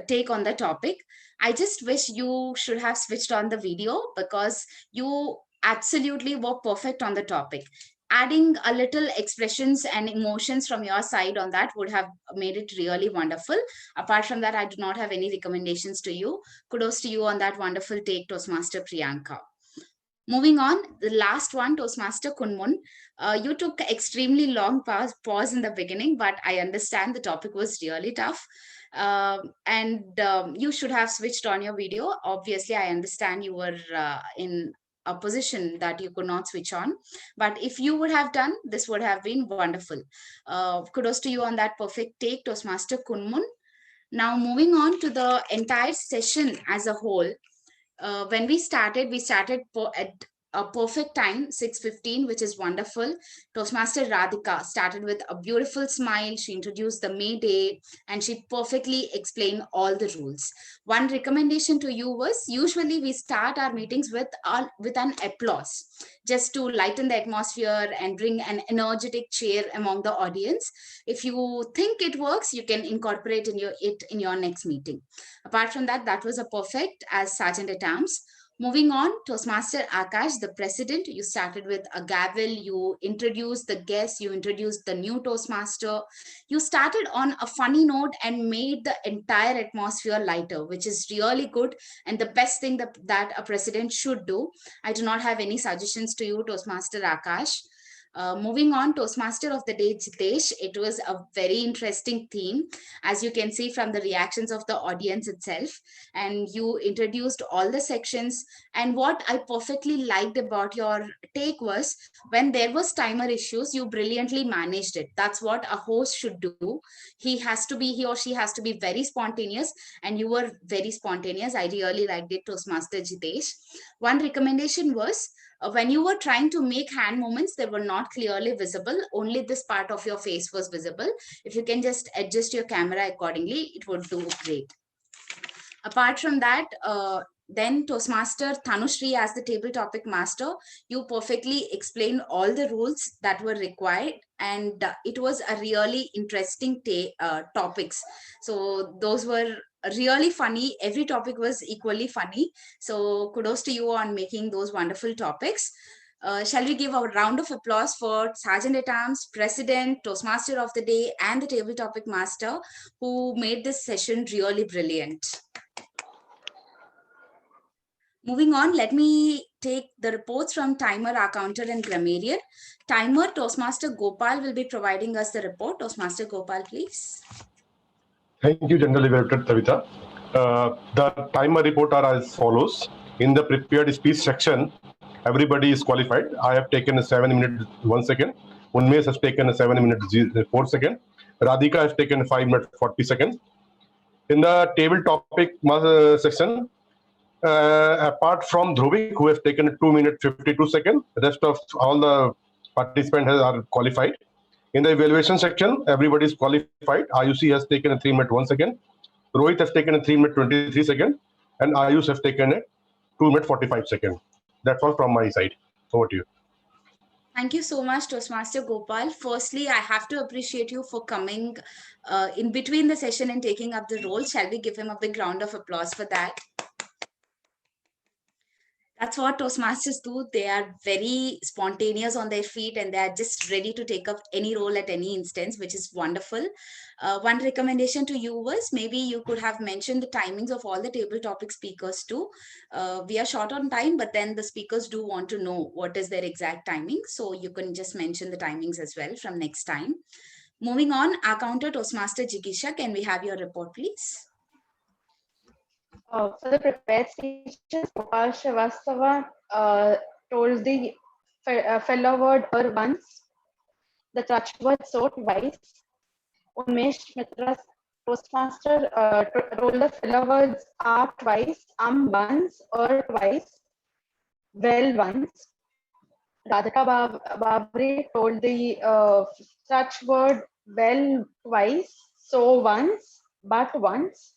take on the topic. I just wish you should have switched on the video, because you absolutely were perfect on the topic. Adding a little expressions and emotions from your side on that would have made it really wonderful. Apart from that, I do not have any recommendations to you. Kudos to you on that wonderful take, Toastmaster Priyanka. Moving on, the last one, Toastmaster Kunmun. You took extremely long pause in the beginning, but I understand the topic was really tough. You should have switched on your video. Obviously, I understand you were in a position that you could not switch on. But if you would have done, this would have been wonderful. Kudos to you on that perfect take, Toastmaster Kunmun. Now, moving on to the entire session as a whole. When we started at a perfect time, 6:15, which is wonderful. Toastmaster Radhika started with a beautiful smile. She introduced the May Day, and she perfectly explained all the rules. One recommendation to you was, usually we start our meetings with an applause, just to lighten the atmosphere and bring an energetic cheer among the audience. If you think it works, you can incorporate it in your next meeting. Apart from that, that was a perfect as Sergeant at Arms. Moving on, Toastmaster Akash, the president, you started with a gavel, you introduced the guests, you introduced the new Toastmaster. You started on a funny note and made the entire atmosphere lighter, which is really good and the best thing that a president should do. I do not have any suggestions to you, Toastmaster Akash. Moving on, Toastmaster of the Day, Jitesh, it was a very interesting theme, as you can see from the reactions of the audience itself. And you introduced all the sections. And what I perfectly liked about your take was, when there was timer issues, you brilliantly managed it. That's what a host should do. He or she has to be very spontaneous, and you were very spontaneous. I really liked it, Toastmaster Jitesh. One recommendation was, when you were trying to make hand movements, they were not clearly visible. Only this part of your face was visible. If you can just adjust your camera accordingly, it would do great. Apart from that, then Toastmaster Tanushree, as the table topic master, you perfectly explained all the rules that were required, and it was a really interesting topics. So those were really funny. Every topic was equally funny. So kudos to you on making those wonderful topics. Shall we give a round of applause for Sergeant at Arms, President, Toastmaster of the Day, and the table topic master, who made this session really brilliant. Moving on, let me take the reports from Timer, our counter, and Grammarian. Timer, Toastmaster Gopal will be providing us the report. Toastmaster Gopal, please. Thank you, General Evaluator Tavita. The timer report are as follows. In the prepared speech section, everybody is qualified. I have taken 7 minutes 1 second. Unmesh has taken 7 minutes 4 seconds. Radhika has taken 5 minutes 40 seconds. In the table topic section, apart from Dhruvik, who has taken 2 minutes 52 seconds, the rest of all the participants are qualified. In the evaluation section, everybody is qualified. Ayushi has taken a 3 minute 1 second. Rohit has taken a 3 minute 23 second. And Ayush has taken a 2 minute 45 second. That's all from my side. Over to you. Thank you so much, Toastmaster Gopal. Firstly, I have to appreciate you for coming in between the session and taking up the role. Shall we give him a big round of applause for that? That's what Toastmasters do. They are very spontaneous on their feet and they are just ready to take up any role at any instance, which is wonderful. One recommendation to you was maybe you could have mentioned the timings of all the table topic speakers too. We are short on time, but then the speakers do want to know what is their exact timing. So you can just mention the timings as well from next time. Moving on, our counter Toastmaster Jigisha, can we have your report, please? For the prepared speeches, Gopal Srivastava told the filler word once, the touch word so twice. Unmesh Mitra, Toastmaster, told the filler words twice, once, twice, well once. Radhika Babri told the touch word well twice, so once, but once.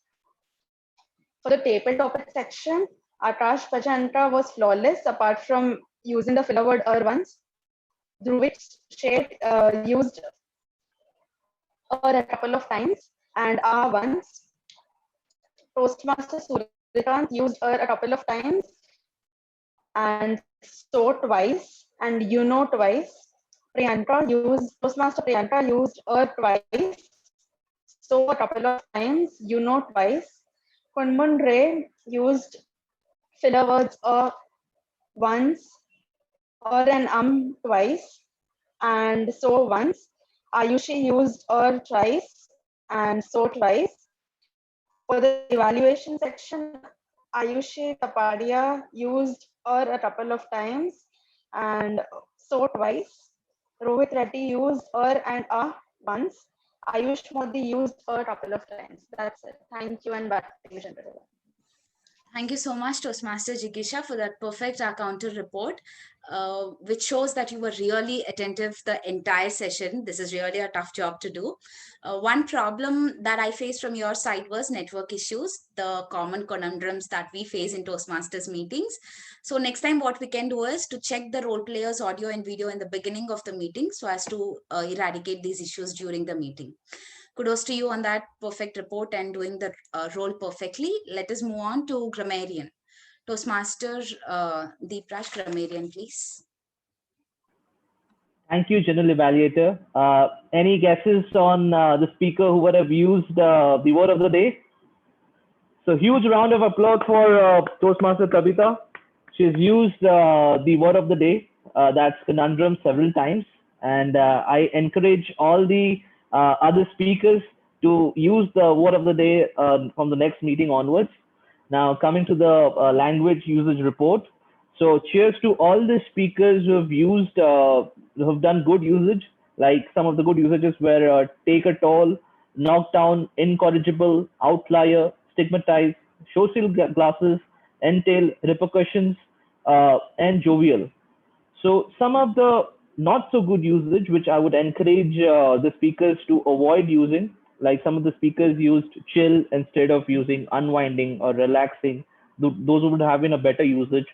For the table topic section, Akash Bajanta was flawless apart from using the filler word once. Dhruvik Sheth used a couple of times and once. Toastmaster Suryakant used a couple of times and so twice and you know twice. Toastmaster Priyanka used twice, so a couple of times, you know twice. Kunmun Ray used filler words once or an twice and so once. Ayushi used twice and so twice. For the evaluation section, Ayushi Tapadia used a couple of times and so twice. Rohit Reddy used and once. Ayush Modi used a couple of times. That's it. Thank you and back to you, Chandra. Thank you so much, Toastmaster Jigisha, for that perfect counter report, which shows that you were really attentive the entire session. This is really a tough job to do. One problem that I faced from your side was network issues, the common conundrums that we face in Toastmasters meetings. So next time what we can do is to check the role players audio and video in the beginning of the meeting so as to eradicate these issues during the meeting. Kudos to you on that perfect report and doing the role perfectly. Let us move on to grammarian. Toastmaster Deepraj, grammarian, please. Thank you, General Evaluator. Any guesses on the speaker who would have used the word of the day? So huge round of applause for Toastmaster Kavita. She's used the word of the day, that's conundrum, several times. And I encourage all the other speakers to use the word of the day from the next meeting onwards. Now coming to the language usage report. So cheers to all the speakers who have used, who have done good usage. Like some of the good usages were take a toll, knock down, incorrigible, outlier, stigmatize, social glasses, entail, repercussions, and jovial. So some of the not so good usage, which I would encourage the speakers to avoid using, like some of the speakers used chill instead of using unwinding or relaxing. Those would have been a better usage.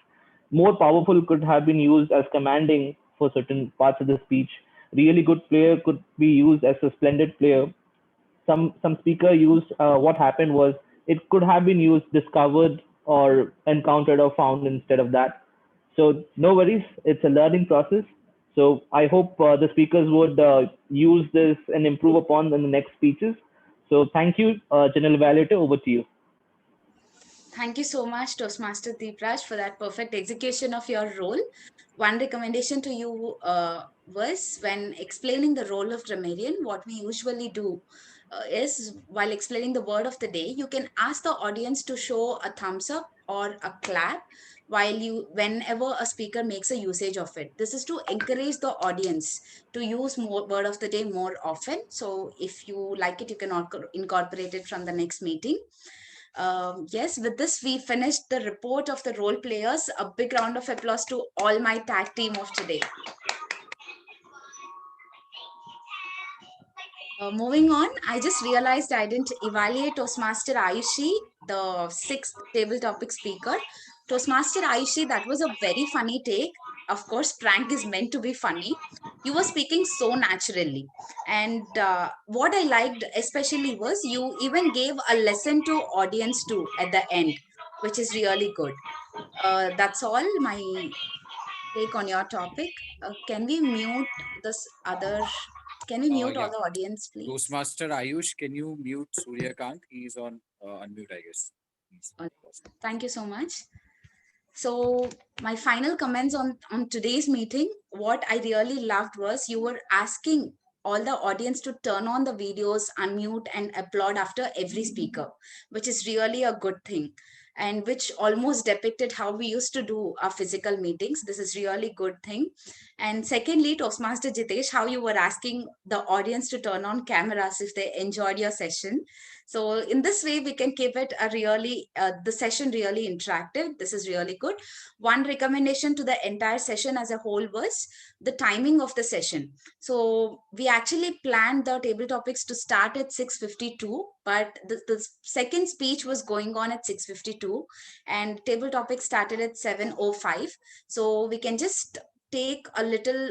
More powerful could have been used as commanding for certain parts of the speech. Really good player could be used as a splendid player. Some speaker used, what happened was it could have been used discovered or encountered or found instead of that. So no worries, it's a learning process. So I hope the speakers would use this and improve upon in the next speeches. So thank you, General Evaluator, over to you. Thank you so much, Toastmaster Deepraj, for that perfect execution of your role. One recommendation to you was when explaining the role of grammarian, what we usually do is while explaining the word of the day, you can ask the audience to show a thumbs up or a clap whenever a speaker makes a usage of it. This is to encourage the audience to use more word of the day more often. So if you like it, you can incorporate it from the next meeting. Yes, with this, we finished the report of the role players. A big round of applause to all my tag team of today. Moving on, I just realized I didn't evaluate Toastmaster Ayushi, the sixth table topic speaker. Toastmaster Ayushi, that was a very funny take. Of course, prank is meant to be funny. You were speaking so naturally. And what I liked especially was you even gave a lesson to audience too at the end, which is really good. That's all my take on your topic. Can we mute this other? Can we mute all Yeah. the audience, please? Toastmaster Ayush, can you mute Suryakant? He's on unmute, I guess. Thank you so much. So my final comments on today's meeting, what I really loved was you were asking all the audience to turn on the videos, unmute and applaud after every speaker, which is really a good thing, and which almost depicted how we used to do our physical meetings. This is really good thing. And secondly, Toastmaster Jitesh, how you were asking the audience to turn on cameras if they enjoyed your session. So in this way, we can keep it a really, the session really interactive. This is really good. One recommendation to the entire session as a whole was the timing of the session. So we actually planned the table topics to start at 6:52, but the second speech was going on at 6:52 and table topics started at 7:05. So we can just take a little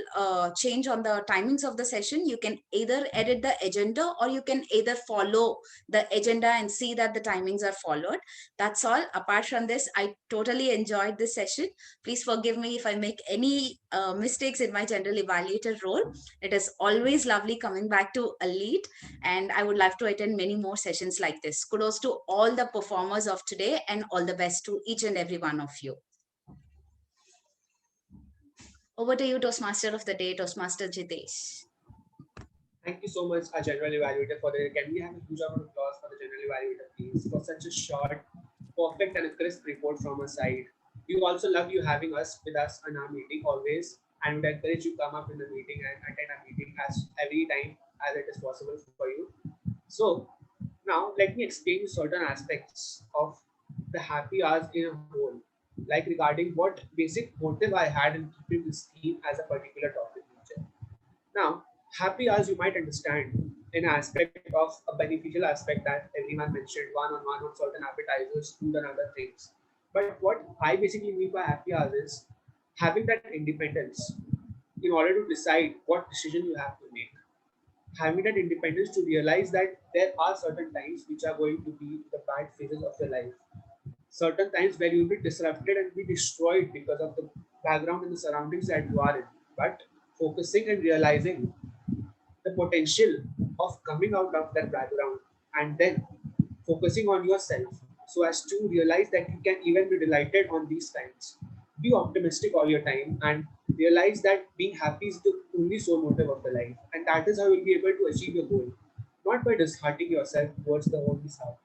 change on the timings of the session. You can either edit the agenda or you can either follow the agenda and see that the timings are followed. That's all. Apart from this, I totally enjoyed this session. Please forgive me if I make any mistakes in my general evaluator role. It is always lovely coming back to Elite, and I would love to attend many more sessions like this. Kudos to all the performers of today and all the best to each and every one of you. Over to you, Toastmaster of the Day, Toastmaster Jitesh. Thank you so much, our general evaluator, for the. Can we have a huge round of applause for the general evaluator, please, for such a short, perfect, and a crisp report from our side. We also love you having us with us in our meeting always, and would encourage you to come up in the meeting and attend our meeting as every time as it is possible for you. So now let me explain you certain aspects of the happy hours in a whole, like regarding what basic motive I had in keeping this theme as a particular topic. Now, happy hours you might understand in aspect of a beneficial aspect that everyone mentioned, one-on-one on certain appetizers, food and other things. But what I basically mean by happy hours is having that independence in order to decide what decision you have to make. Having that independence to realize that there are certain times which are going to be the bad phases of your life. Certain times where you'll be disrupted and be destroyed because of the background and the surroundings that you are in. But focusing and realizing the potential of coming out of that background and then focusing on yourself so as to realize that you can even be delighted on these times. Be optimistic all your time and realize that being happy is the only sole motive of the life, and that is how you'll be able to achieve your goal, not by disheartening yourself towards the whole mishap.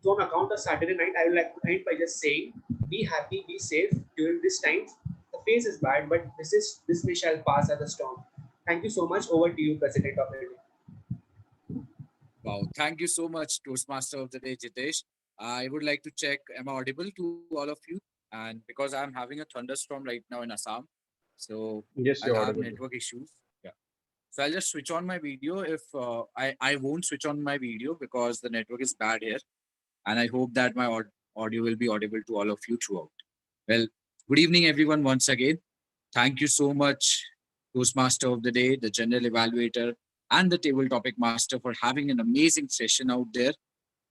So on account of Saturday night, I would like to end by just saying, be happy, be safe during this time. The phase is bad, but this may shall pass as a storm. Thank you so much. Over to you, President of the Day. Wow, thank you so much, Toastmaster of the Day, Jitesh. I would like to check, am I audible to all of you? And because I'm having a thunderstorm right now in Assam, so Yes, I'll you're have audible. network issues. Yeah. So I'll just switch on my video if I won't switch on my video because the network is bad here. And I hope that my audio will be audible to all of you throughout. Well, good evening, everyone, once again. Thank you so much, Toastmaster of the Day, the General Evaluator, and the Table Topic Master for having an amazing session out there.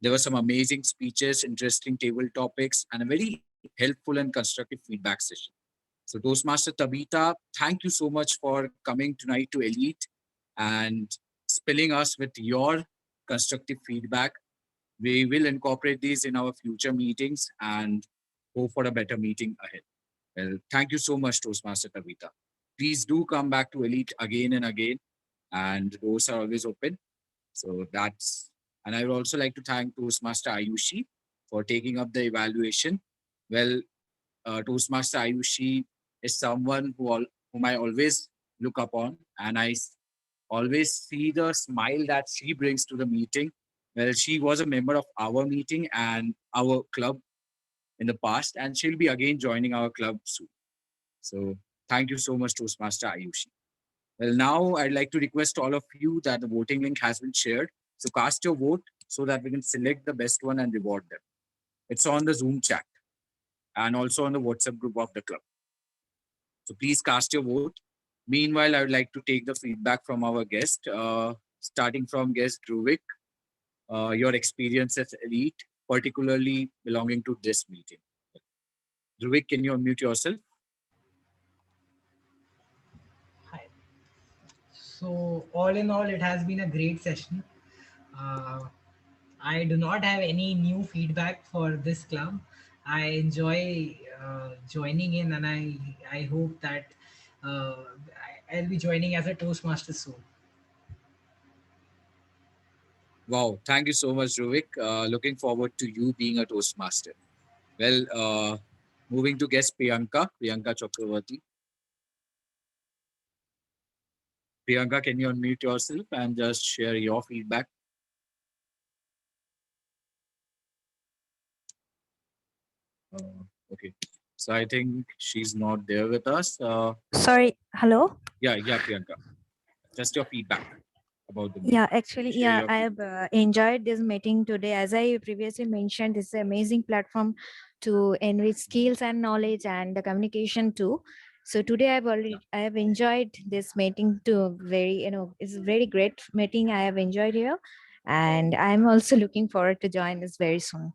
There were some amazing speeches, interesting table topics, and a very helpful and constructive feedback session. So Toastmaster Tabitha, thank you so much for coming tonight to Elite and spilling us with your constructive feedback. We will incorporate these in our future meetings and hope for a better meeting ahead. Well, thank you so much, Toastmaster Tabitha. Please do come back to Elite again and again, and doors are always open. So that's, and I would also like to thank Toastmaster Ayushi for taking up the evaluation. Well, Toastmaster Ayushi is someone whom I always look upon, and I always see the smile that she brings to the meeting. Well, she was a member of our meeting and our club in the past, and she'll be again joining our club soon. So thank you so much, Toastmaster Ayushi. Well, now I'd like to request all of you that the voting link has been shared. So cast your vote so that we can select the best one and reward them. It's on the Zoom chat and also on the WhatsApp group of the club. So please cast your vote. Meanwhile, I would like to take the feedback from our guest, starting from guest Dhruvik, your experience as Elite, particularly belonging to this meeting. Dhruvik, can you unmute yourself? Hi. So all in all, it has been a great session. I do not have any new feedback for this club. I enjoy joining in, and I hope that I'll be joining as a Toastmaster soon. Wow, thank you so much, Dhruvik. Looking forward to you being a Toastmaster. Well, moving to guest Priyanka Chakravarti. Priyanka, can you unmute yourself and just share your feedback? Okay, so I think she's not there with us. Sorry, hello? Yeah, Priyanka. Just your feedback about the meeting. Yeah, actually, Share yeah, your I have enjoyed this meeting today. As I previously mentioned, this is an amazing platform to enrich skills and knowledge and the communication too. So today I have enjoyed this meeting too. It's a very great meeting I have enjoyed here. And I'm also looking forward to join this very soon.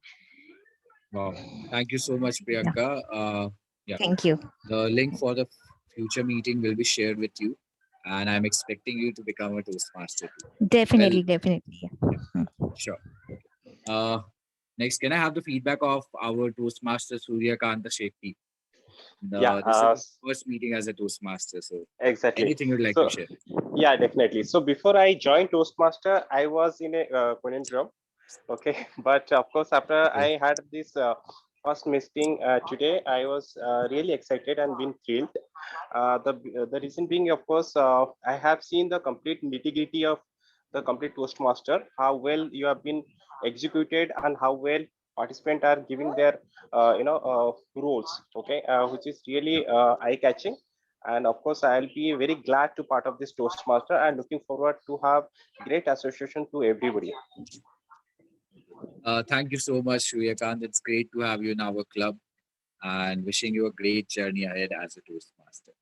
Wow, thank you so much, Priyanka. Yeah. Thank you. The link for the future meeting will be shared with you. And I'm expecting you to become a Toastmaster too. Definitely. Yeah, sure. Next, can I have the feedback of our Toastmaster Suryakanta Shekhi? Yeah, This is the first meeting as a Toastmaster, so exactly. anything you'd like So, to share? yeah, definitely. So before I joined Toastmaster, I was in a conundrum. Okay, but of course, after I had this first meeting today, I was really excited and been thrilled. The reason being, of course, I have seen the complete nitty-gritty of the complete Toastmaster, how well you have been executed and how well participants are giving their roles. Okay, which is really eye-catching. And of course, I'll be very glad to part of this Toastmaster and looking forward to have great association to everybody. Thank you so much, Suryakant. It's great to have you in our club and wishing you a great journey ahead as a Toastmaster.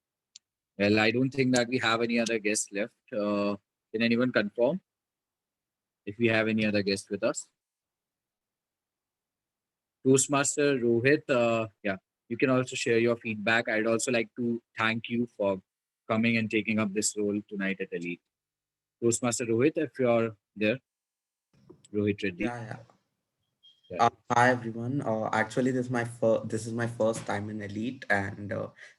Well, I don't think that we have any other guests left. Can anyone confirm if we have any other guests with us? Toastmaster Rohit, yeah, you can also share your feedback. I'd also like to thank you for coming and taking up this role tonight at Elite. Toastmaster Rohit, if you're there. Rohit Reddy. Yeah. Hi everyone. Actually, this is my first time in Elite, and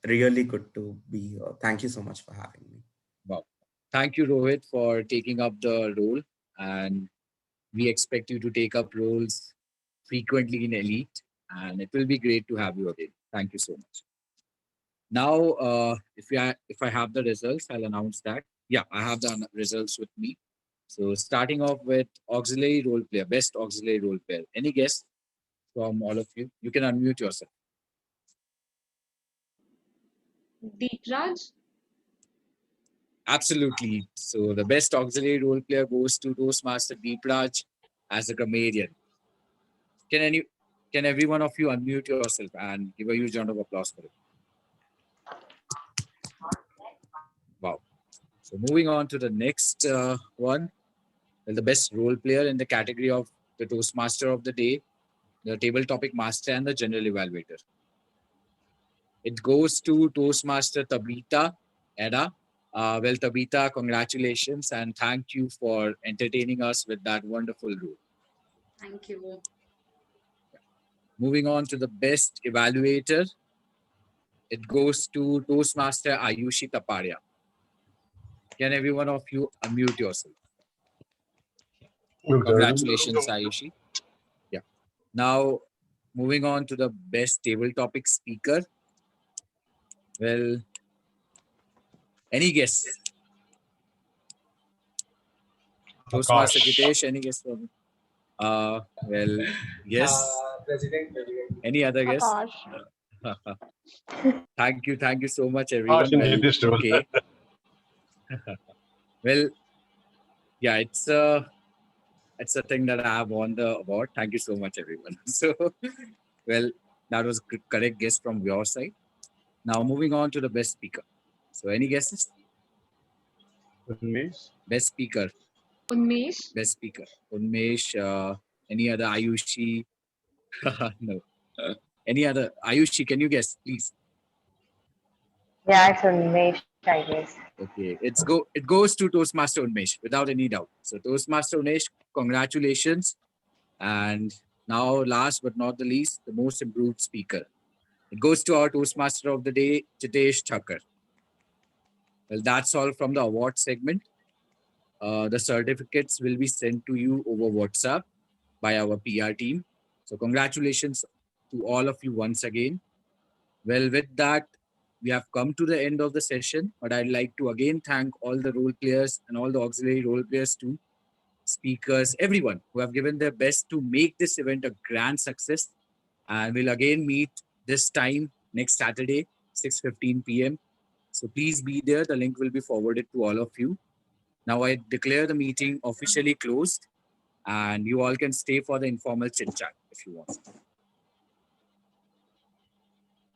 really good to be here. Thank you so much for having me. Wow. Thank you, Rohit, for taking up the role, and we expect you to take up roles frequently in Elite, and it will be great to have you again. Thank you so much. Now, if I have the results, I'll announce that. Yeah, I have the results with me. So starting off with auxiliary role player, best auxiliary role player. Any guess from all of you? You can unmute yourself. Deepraj? Absolutely. So the best auxiliary role player goes to Toastmaster Deepraj as a grammarian. Can every one of you unmute yourself and give a huge round of applause for it? Wow. So moving on to the next one. Well, the best role player in the category of the Toastmaster of the day, the table topic master, and the general evaluator. It goes to Toastmaster Tabitha Edda. Well, Tabitha, congratulations and thank you for entertaining us with that wonderful role. Thank you. Moving on to the best evaluator, it goes to Toastmaster Ayushi Taparia. Can every one of you unmute yourself? Congratulations, Ayushi. Yeah. Now, moving on to the best table topic speaker. Well, any guess? Toastmaster Gitesh, any guess for me? Well, yes. President. Any other guess? Akash. Thank you so much, everyone. Well, okay. Well, yeah, it's a thing that I have won the award. Thank you so much, everyone. So, well, that was correct guess from your side. Now moving on to the best speaker. So, any guesses? Unmesh? Best speaker. Unmesh? Best speaker. Unmesh. Any other? Ayushi? No. Any other? Ayushi, can you guess, please? Yeah, it's Unmesh, I guess. Okay, it goes to Toastmaster Unmesh without any doubt. So Toastmaster Unmesh, congratulations. And now last but not the least, the most improved speaker. It goes to our Toastmaster of the day, Jitesh Thakkar. Well, that's all from the award segment. The certificates will be sent to you over WhatsApp by our PR team. So congratulations to all of you once again. Well, with that, we have come to the end of the session, but I'd like to again thank all the role players and all the auxiliary role players too, speakers, everyone who have given their best to make this event a grand success. And we'll again meet this time next Saturday, 6:15 p.m. So please be there. The link will be forwarded to all of you. Now I declare the meeting officially closed, and you all can stay for the informal chit chat if you want.